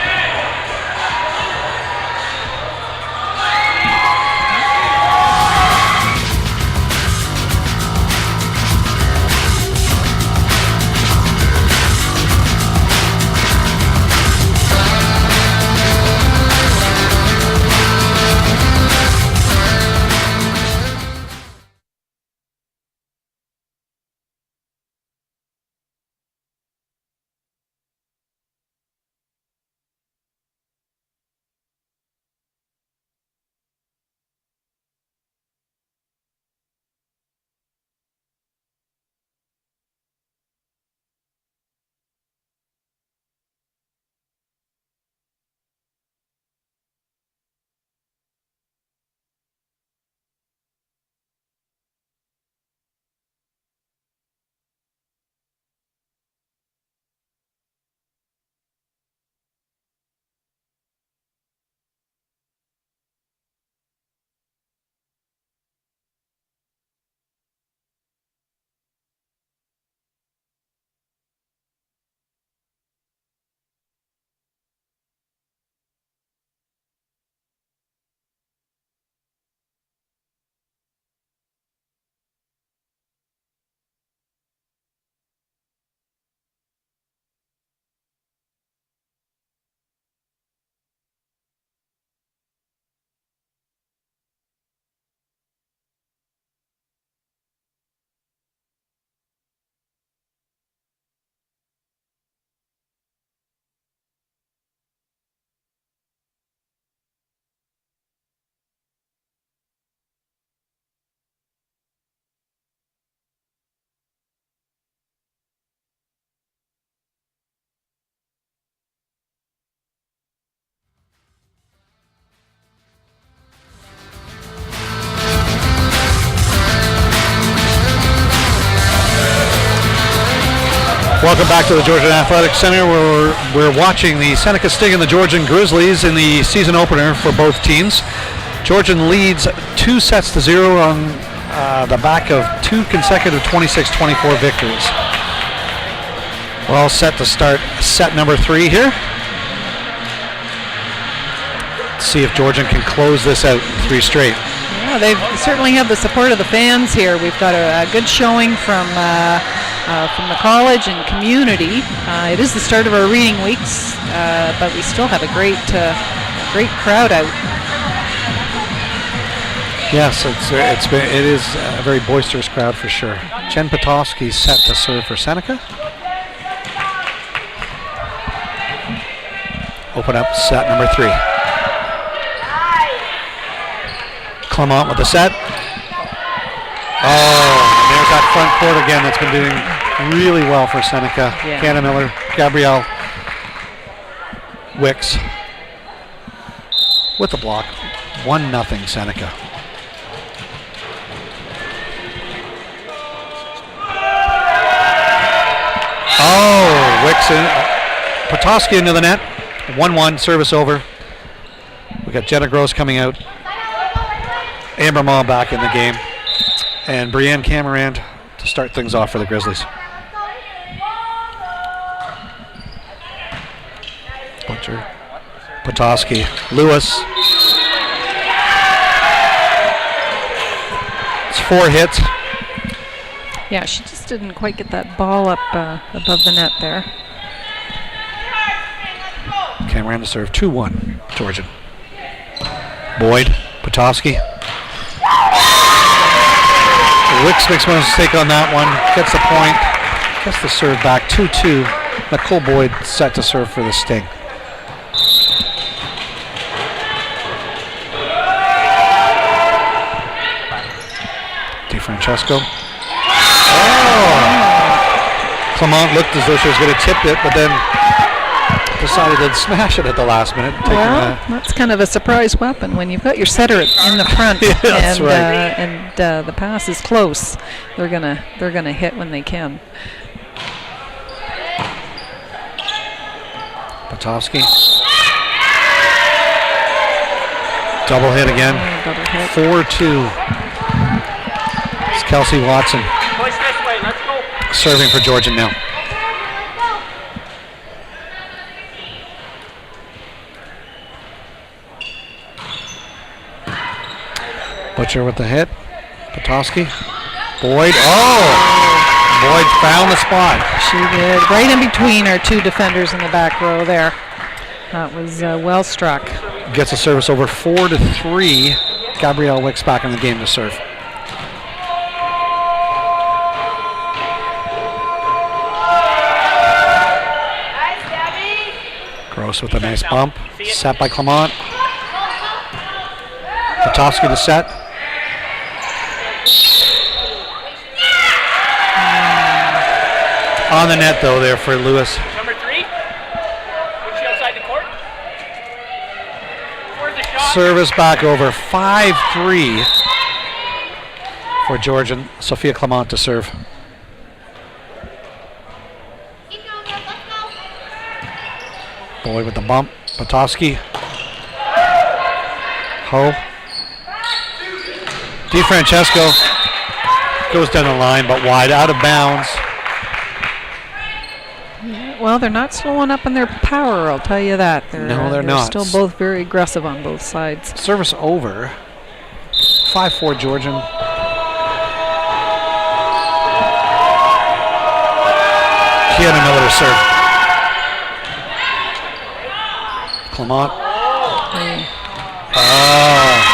Welcome back to the Georgian Athletic Center, where we're watching the Seneca Sting and the Georgian Grizzlies in the season opener for both teams. Georgian leads 2 sets to 0 on the back of 2 consecutive 26-24 victories. We're all set to start set number 3 here. Let's see if Georgian can close this out 3 straight. Yeah, they certainly have the support of the fans here. We've got a good showing from the college and community. It is the start of our reading weeks, but we still have a great crowd out. Yes, it is a very boisterous crowd for sure. Jen Petoskey set to serve for Seneca. Open up set number 3. Clement with the set. Oh, there's that front court again that's been doing really well for Seneca. Yeah. Canna Miller, Gabrielle Wicks with the block. 1-0 Seneca. Oh, Wicks in. Petoskey into the net. 1-1, service over. We got Jenna Gross coming out. Amber Maw back in the game. And Brienne Camerand to start things off for the Grizzlies. Butcher, Petoskey, Lewis. It's 4 hits. Yeah, she just didn't quite get that ball up above the net there. Cameron to serve 2-1, Georgian. Boyd, Petoskey. Wicks makes one mistake on that one, gets the point, gets the serve back, 2-2. Nicole Boyd set to serve for the Sting. DiFrancesco. Oh! Clement looked as though she was going to tip it, but then decided to smash it at the last minute. Well, that's kind of a surprise weapon when you've got your setter in the front that's and right. The pass is close. They're gonna hit when they can. Potofsky. Double hit again. Double hit. 4-2. It's Kelsey Watson Push this way. Let's go. serving for Georgian now. Butcher with the hit. Potofsky. Boyd. Oh! Boyd found the spot. She did. Right in between our two defenders in the back row there. That was well struck. Gets a service over 4-3. Gabrielle Wicks back in the game to serve. Gross with a nice bump. Set by Clement. Potofsky to set. On the net though there for Lewis. Number 3. Is she outside the court? Where's the shot? Service back over 5-3 for Georgian. Sophia Clement to serve. Boyd with the bump. Potofsky. Ho. DiFrancesco goes down the line, but wide, out of bounds. Well, they're not slowing up in their power, I'll tell you that. No, they're not. Still both very aggressive on both sides. Service over. 5-4 Georgian. Kiana Miller to serve. Clement. Oh.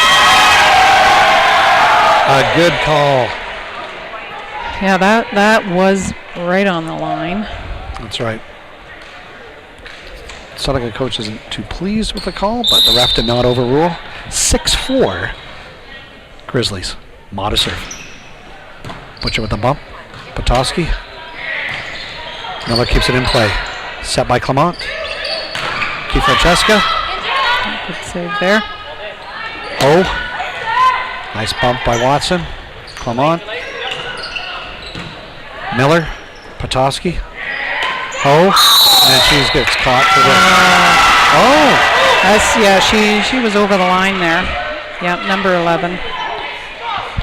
A good call. Yeah, that was right on the line. That's right. Seneca coach isn't too pleased with the call, but the ref did not overrule. 6-4 Grizzlies. Ma to serve. Butcher with the bump. Potofsky. Miller keeps it in play. Set by Clement. DiFrancesco. Good save there. Oh. Nice bump by Watson. Clement. Miller. Potofsky. Oh. And she gets caught for the. Oh. She was over the line there. Yeah, number 11.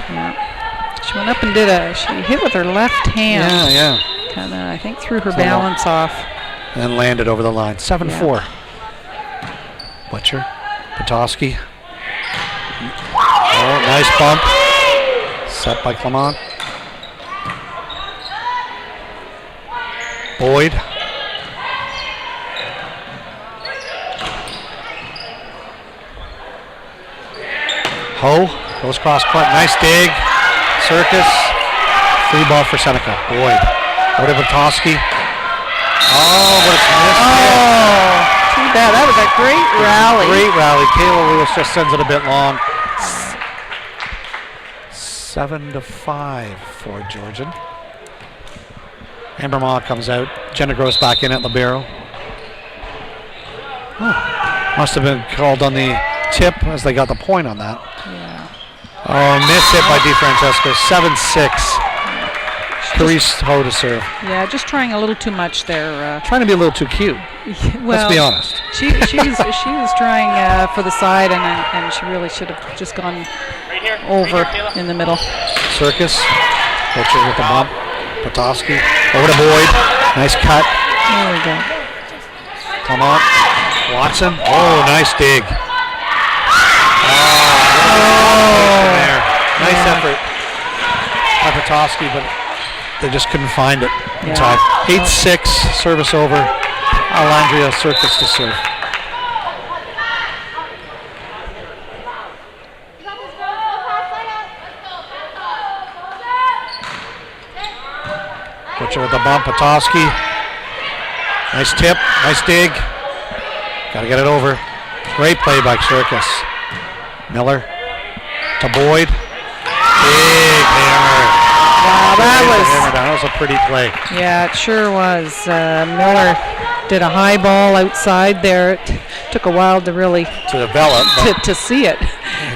Yeah. She went up and she hit with her left hand. Yeah. Kind of, I think, threw her balance off. And landed over the line. 7-4. Butcher. Potofsky. Oh, nice bump. Set by Clement. Boyd. Ho goes cross court. Nice dig. Circus. Free ball for Seneca. Boyd. Over to Potofsky. Oh, but it's missed. Oh, too bad. That was a great rally. Great rally. Kayla Lewis just sends it a bit long. 7-5 for Georgian. Amber Ma comes out. Jenna Gross back in at libero. Oh, must have been called on the tip as they got the point on that. Yeah. Oh, missed it by DiFrancesco. 7-6. Carice Ho to serve. Yeah, just trying a little too much there. Trying to be a little too cute. Well, let's be honest. She was trying for the side, and she really should have just gone Right here. over Right here, in the middle. Circus. Butcher with the bump. Potofsky. Over to Boyd. Nice cut. There we go. Clement. Watson. Oh, nice dig. There. Nice effort by Potofsky, but they just couldn't find it in time. 8-6. Service over. Alandria Circus to serve. Butcher with the bump. Potofsky. Nice tip. Nice dig. Got to get it over. Great play by Circus. Miller to Boyd. Big hammer. Wow, That was a pretty play. Yeah, it sure was. Miller did a high ball outside there. It took a while to really develop, to see it,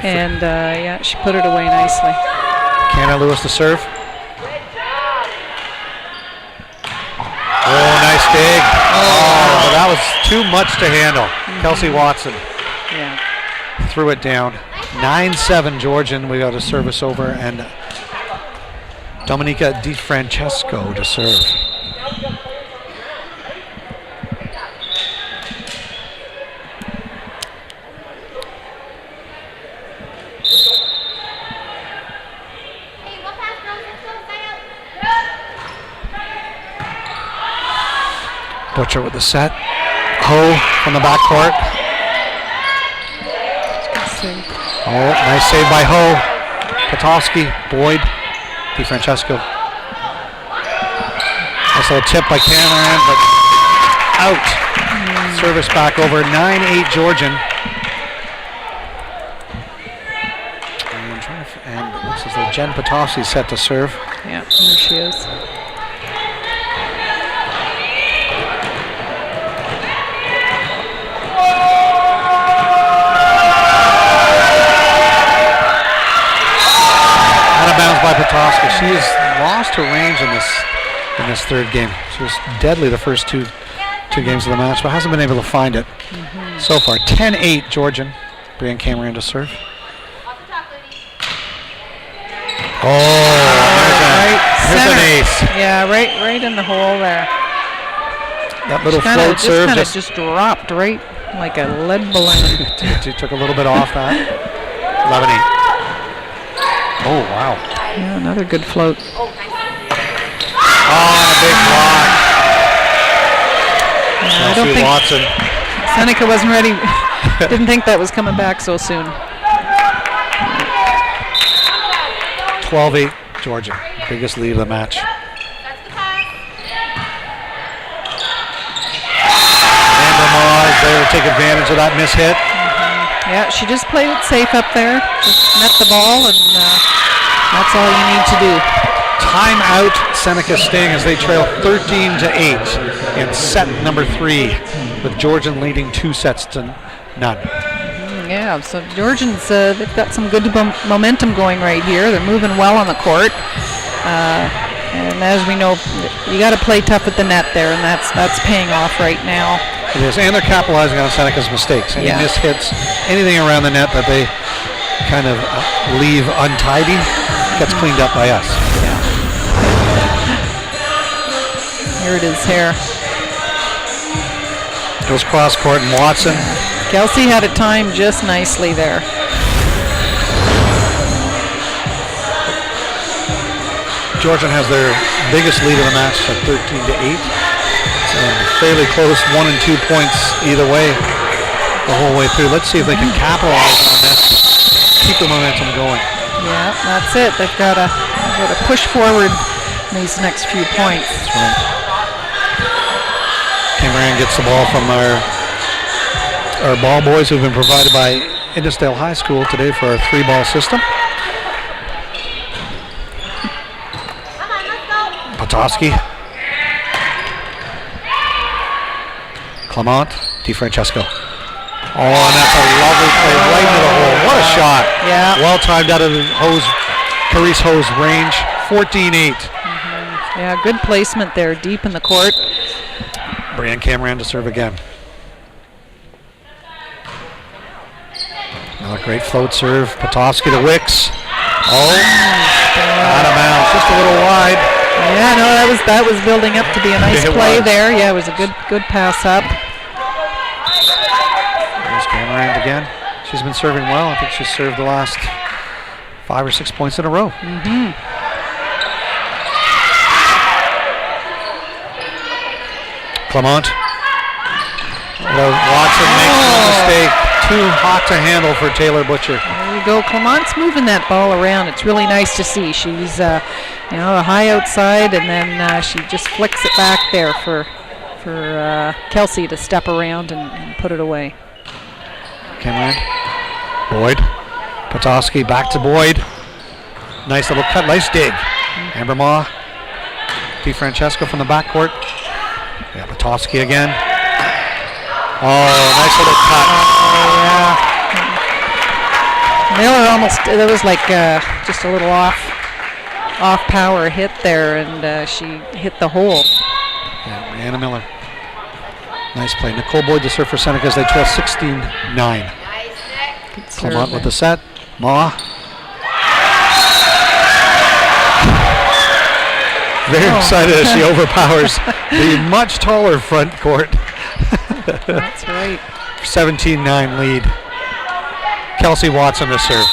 and yeah, she put it away nicely. Canna Lewis to serve. Oh, nice dig. Oh, that was too much to handle. Kelsey Watson threw it down. 9-7 Georgian. We got a service over, and Dominica DiFrancesco to serve. Butcher with the set. Ho from the backcourt. Oh, nice save by Ho. Potofsky, Boyd, DiFrancesco. Nice little tip by Cameron, but out. Service back over. 9-8 Georgian. And it looks as though Jen Potofsky set to serve. Yeah, here she is. By Potofsky. She has lost her range in this third game. She was deadly the first two games of the match, but hasn't been able to find it so far. 10-8 Georgian. Brianne Cameron to serve. Here's an ace. Yeah, right in the hole there. That little float serve just dropped right like a lead balloon. She took a little bit off that. 11-8. Oh, wow. Yeah, another good float. Oh, big block. I don't think Watson. Seneca wasn't ready. Didn't think that was coming back so soon. 12-8 Georgia. Biggest lead of the match. Amber Moss there to take advantage of that mishit. Yeah, she just played it safe up there. Just met the ball, and that's all you need to do. Timeout Seneca Sting as they trail 13-8 in set number 3, with Georgian leading 2 sets to none. Yeah, so Georgians, they've got some good momentum going right here. They're moving well on the court. And as we know, you got to play tough at the net there, and that's paying off right now. It is, and they're capitalizing on Seneca's mistakes. Any mishits, anything around the net that they kind of leave untidy gets cleaned up by us. Yeah. Here it is here. Goes cross court and Watson. Kelsey had it timed just nicely there. Georgian has their biggest lead of the match at 13-8. Fairly close, 1 and 2 points either way the whole way through. Let's see if they can capitalize on this, keep the momentum going. Yeah, that's it. They've got to push forward these next few points. That's right. Cameron gets the ball from our ball boys who've been provided by Indusdale High School today for our 3-ball system. Potofsky. Clement, DiFrancesco. Oh, and that's a lovely play right into the hole. What a shot. Yeah. Well timed out of the Carice Ho's range. 14-8. Yeah, good placement there, deep in the court. Brianne Cameron to serve again. Another great float serve. Potofsky to Wicks. Oh, out of bounds, just a little wide. Yeah, no, that was building up to be a nice play there. Yeah, it was a good pass up. There's Cameron again. She's been serving well. I think she's served the last 5 or 6 points in a row. Clement. Watson makes a mistake. Too hot to handle for Taylor Butcher. There you go. Clement's moving that ball around. It's really nice to see. She's, a high outside, and then she just flicks it back there for Kelsey to step around and put it away. Cameron. Boyd. Potofsky back to Boyd. Nice little cut. Nice dig. Amber Ma. DeFrancesco from the backcourt. Yeah, Patofsky again. Oh, nice little cut. Miller almost, there was like just a little off power hit there, and she hit the hole. Yeah, Anna Miller. Nice play. Nicole Boyd to serve for Seneca as they trail 16-9. Clement with the set. Ma. Very excited as she overpowers the much taller front court. That's right. 17-9 lead. Kelsey Watson to serve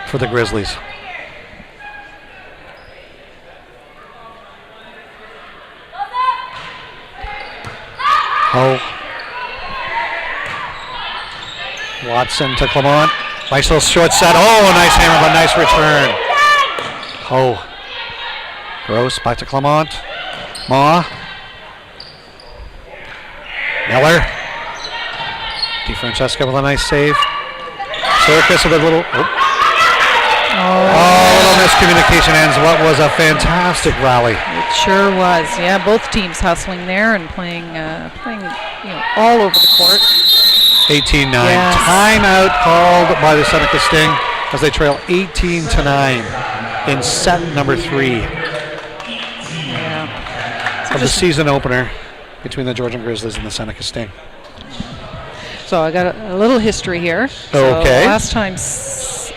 for the Grizzlies. Oh. Watson to Clement. Nice little short set. Oh, nice hammer, but nice return. Oh. Gross back to Clement. Ma. Miller. DeFrancesco with a nice save. Circus with a little. Oh, little miscommunication ends what was a fantastic rally. It sure was. Yeah, both teams hustling there and playing all over the court. 18-9. Yes. Timeout called by the Seneca Sting as they trail 18-9 in set number 3 of the season opener between the Georgian Grizzlies and the Seneca Sting. So I got a little history here. Okay. So last time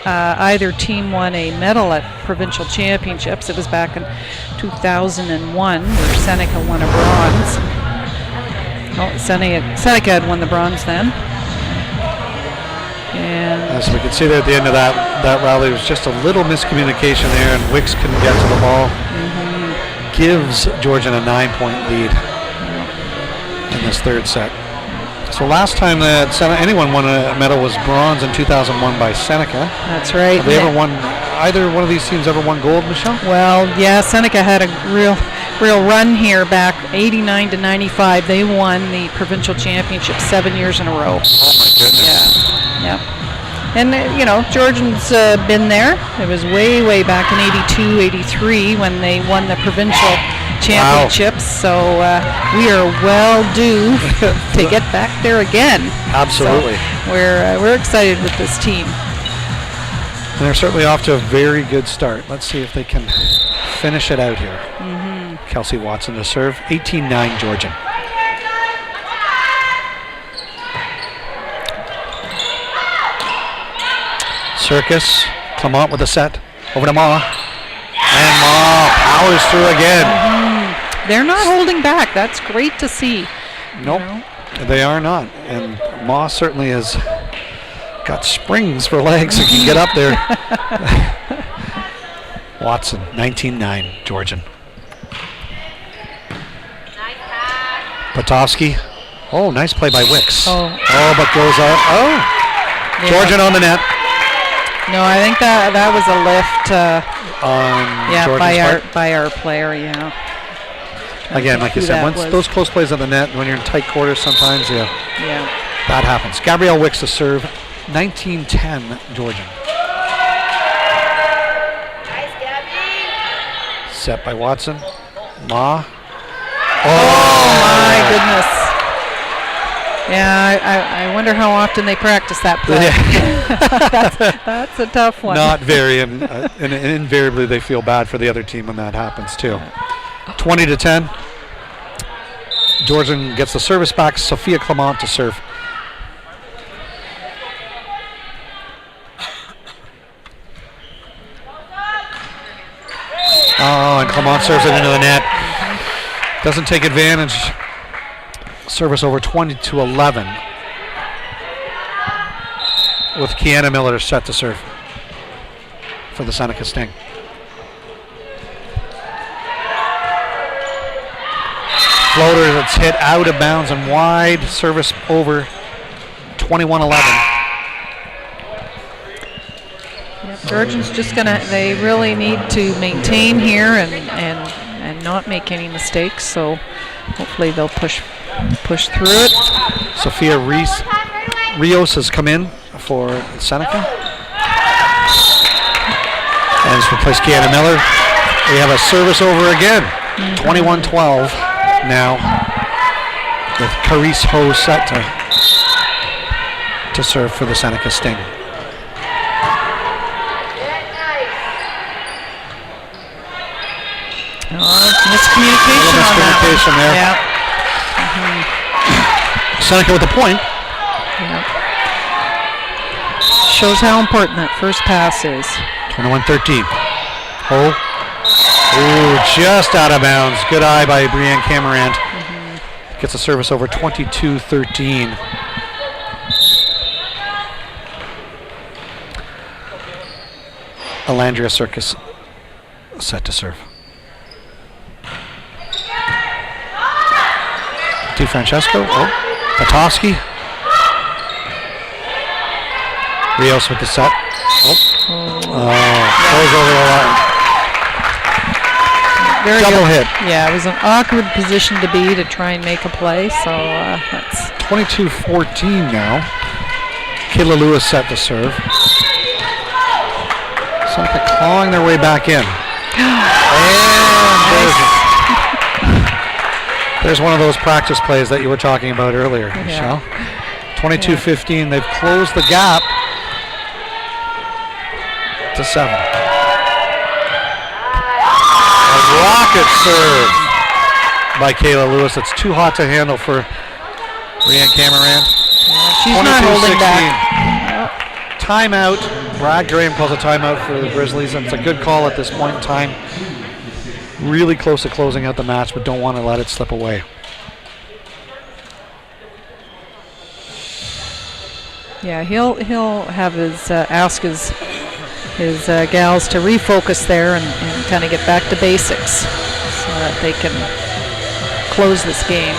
either team won a medal at provincial championships, it was back in 2001 where Seneca won a bronze. Oh, Seneca had won the bronze then. And as we can see there at the end of that rally, there was just a little miscommunication there, and Wicks couldn't get to the ball. Gives Georgian a 9-point lead in this third set. So last time that anyone won a medal was bronze in 2001 by Seneca. That's right. Have they ever won? Either one of these teams ever won gold, Michelle? Well, yeah, Seneca had a real run here back 89 to 95. They won the provincial championship 7 years in a row. Oh my goodness. Yeah. And, Georgians been there. It was way back in 82, 83 when they won the provincial championships. Wow. So we are well due to get back there again. Absolutely. So we're excited with this team. And they're certainly off to a very good start. Let's see if they can finish it out here. Kelsey Watson to serve. 18-9 Georgian. Circus. Clement with the set. Over to Ma. And Ma powers through again. They're not holding back. That's great to see. Nope. They are not. And Ma certainly has got springs for legs and can get up there. Watson, 19-9, Georgian. Patofsky. Oh, nice play by Wicks. Oh, but goes out. Oh, yeah. Georgian on the net. No, I think that was a lift. Georgian's by our player. Yeah. Again, like you said, once those close plays on the net, when you're in tight quarters, sometimes that happens. Gabrielle Wicks to serve. 19-10 Georgian. Nice, Gabby. Set by Watson. Ma. Oh my goodness. Yeah, I wonder how often they practice that play. Yeah. that's a tough one. Not very, and invariably they feel bad for the other team when that happens too. 20-10. Georgian gets the service back. Sophia Clement to serve. Oh, and Clement serves it into the net. Doesn't take advantage. Service over 20-11. With Kiana Miller set to serve for the Seneca Sting. Floater that's hit out of bounds and wide. Service over 21-11. Georgians just they really need to maintain here and not make any mistakes. So hopefully they'll push through it. Sophia Rios has come in for Seneca. And has replaced Kiana Miller. We have a service over again. 21-12 now. With Carice Ho set to serve for the Seneca Sting. Miscommunication on that Miscommunication there. Yeah. Seneca with the point. Yeah. Shows how important that first pass is. 21-13. Ho. Ooh, just out of bounds. Good eye by Brianne Camerant. Gets a service over 22-13. Alandria Circus set to serve. DiFrancesco. Oh, Patofsky. Rios with the set. Goes over the line. Very Double hit. Yeah, it was an awkward position to be to try and make a play. So that's 22-14 now. Kayla Lewis set to serve. Seneca clawing their way back in. And there's one of those practice plays that you were talking about earlier, Michelle. 22-15. They've closed the gap to 7. A rocket serve by Kayla Lewis. It's too hot to handle for Brianne Camerant. she's not holding back. Timeout. Brad Graham calls a timeout for the Grizzlies, and it's a good call at this point in time. Really close to closing out the match, but don't want to let it slip away. Yeah, he'll have his ask his gals to refocus there and kind of get back to basics so that they can close this game.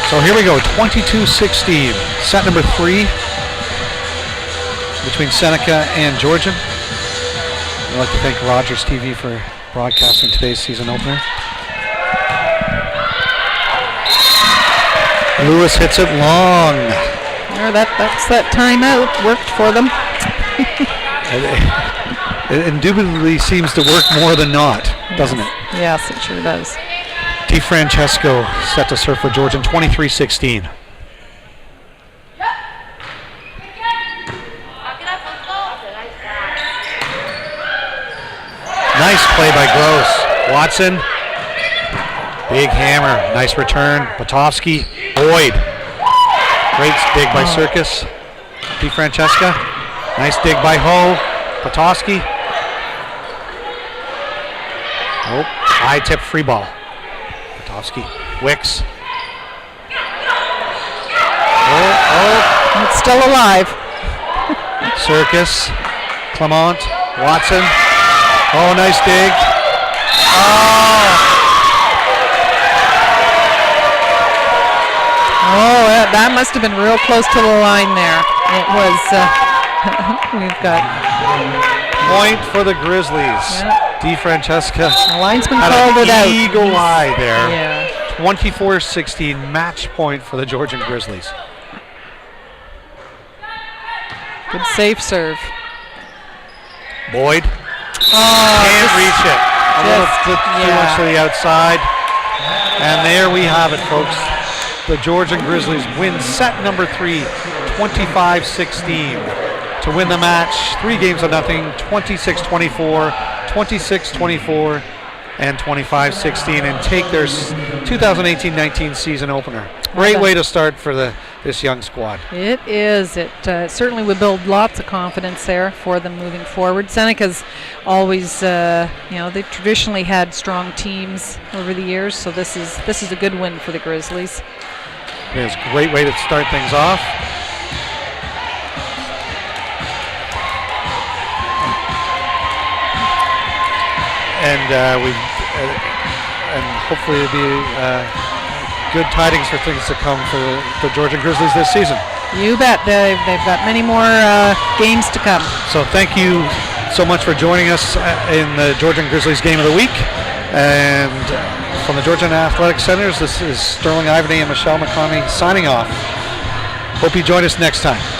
So here we go, 22-16, set number 3 between Seneca and Georgian. I'd like to thank Rogers TV for broadcasting today's season opener. Lewis hits it long. There, that's that timeout. Worked for them. It indubitably seems to work more than not, doesn't it? Yes, it sure does. DiFrancesco set to serve for Georgian, 23-16. Nice play by Gross. Watson. Big hammer. Nice return. Patofsky. Boyd. Great dig by Circus. DiFrancesca. Nice dig by Ho. Patofsky. Oh, high tip free ball. Patofsky. Wicks. It's still alive. Circus. Clement. Watson. Oh, nice dig. Oh, that must have been real close to the line there. It was, we've got... Point for the Grizzlies. Yeah. DiFrancesca The linesman had called it out. an eagle eye there. Yeah. 24-16 match point for the Georgian Grizzlies. Good safe serve. Boyd. Can't reach it. A little too much to the outside. And there we have it, folks. The Georgian Grizzlies win set number 3, 25-16. To win the match, 3 games to nothing, 26-24, 26-24, and 25-16, and take their 2018-19 season opener. Great way to start for this young squad. It is. It certainly would build lots of confidence there for them moving forward. Seneca's always, they've traditionally had strong teams over the years, so this is a good win for the Grizzlies. It is a great way to start things off. And hopefully it'll be good tidings for things to come for the Georgian Grizzlies this season. You bet. They've got many more games to come. So thank you so much for joining us in the Georgian Grizzlies Game of the Week. And from the Georgian Athletic Centers, this is Sterling Ivany and Michelle McConney signing off. Hope you join us next time.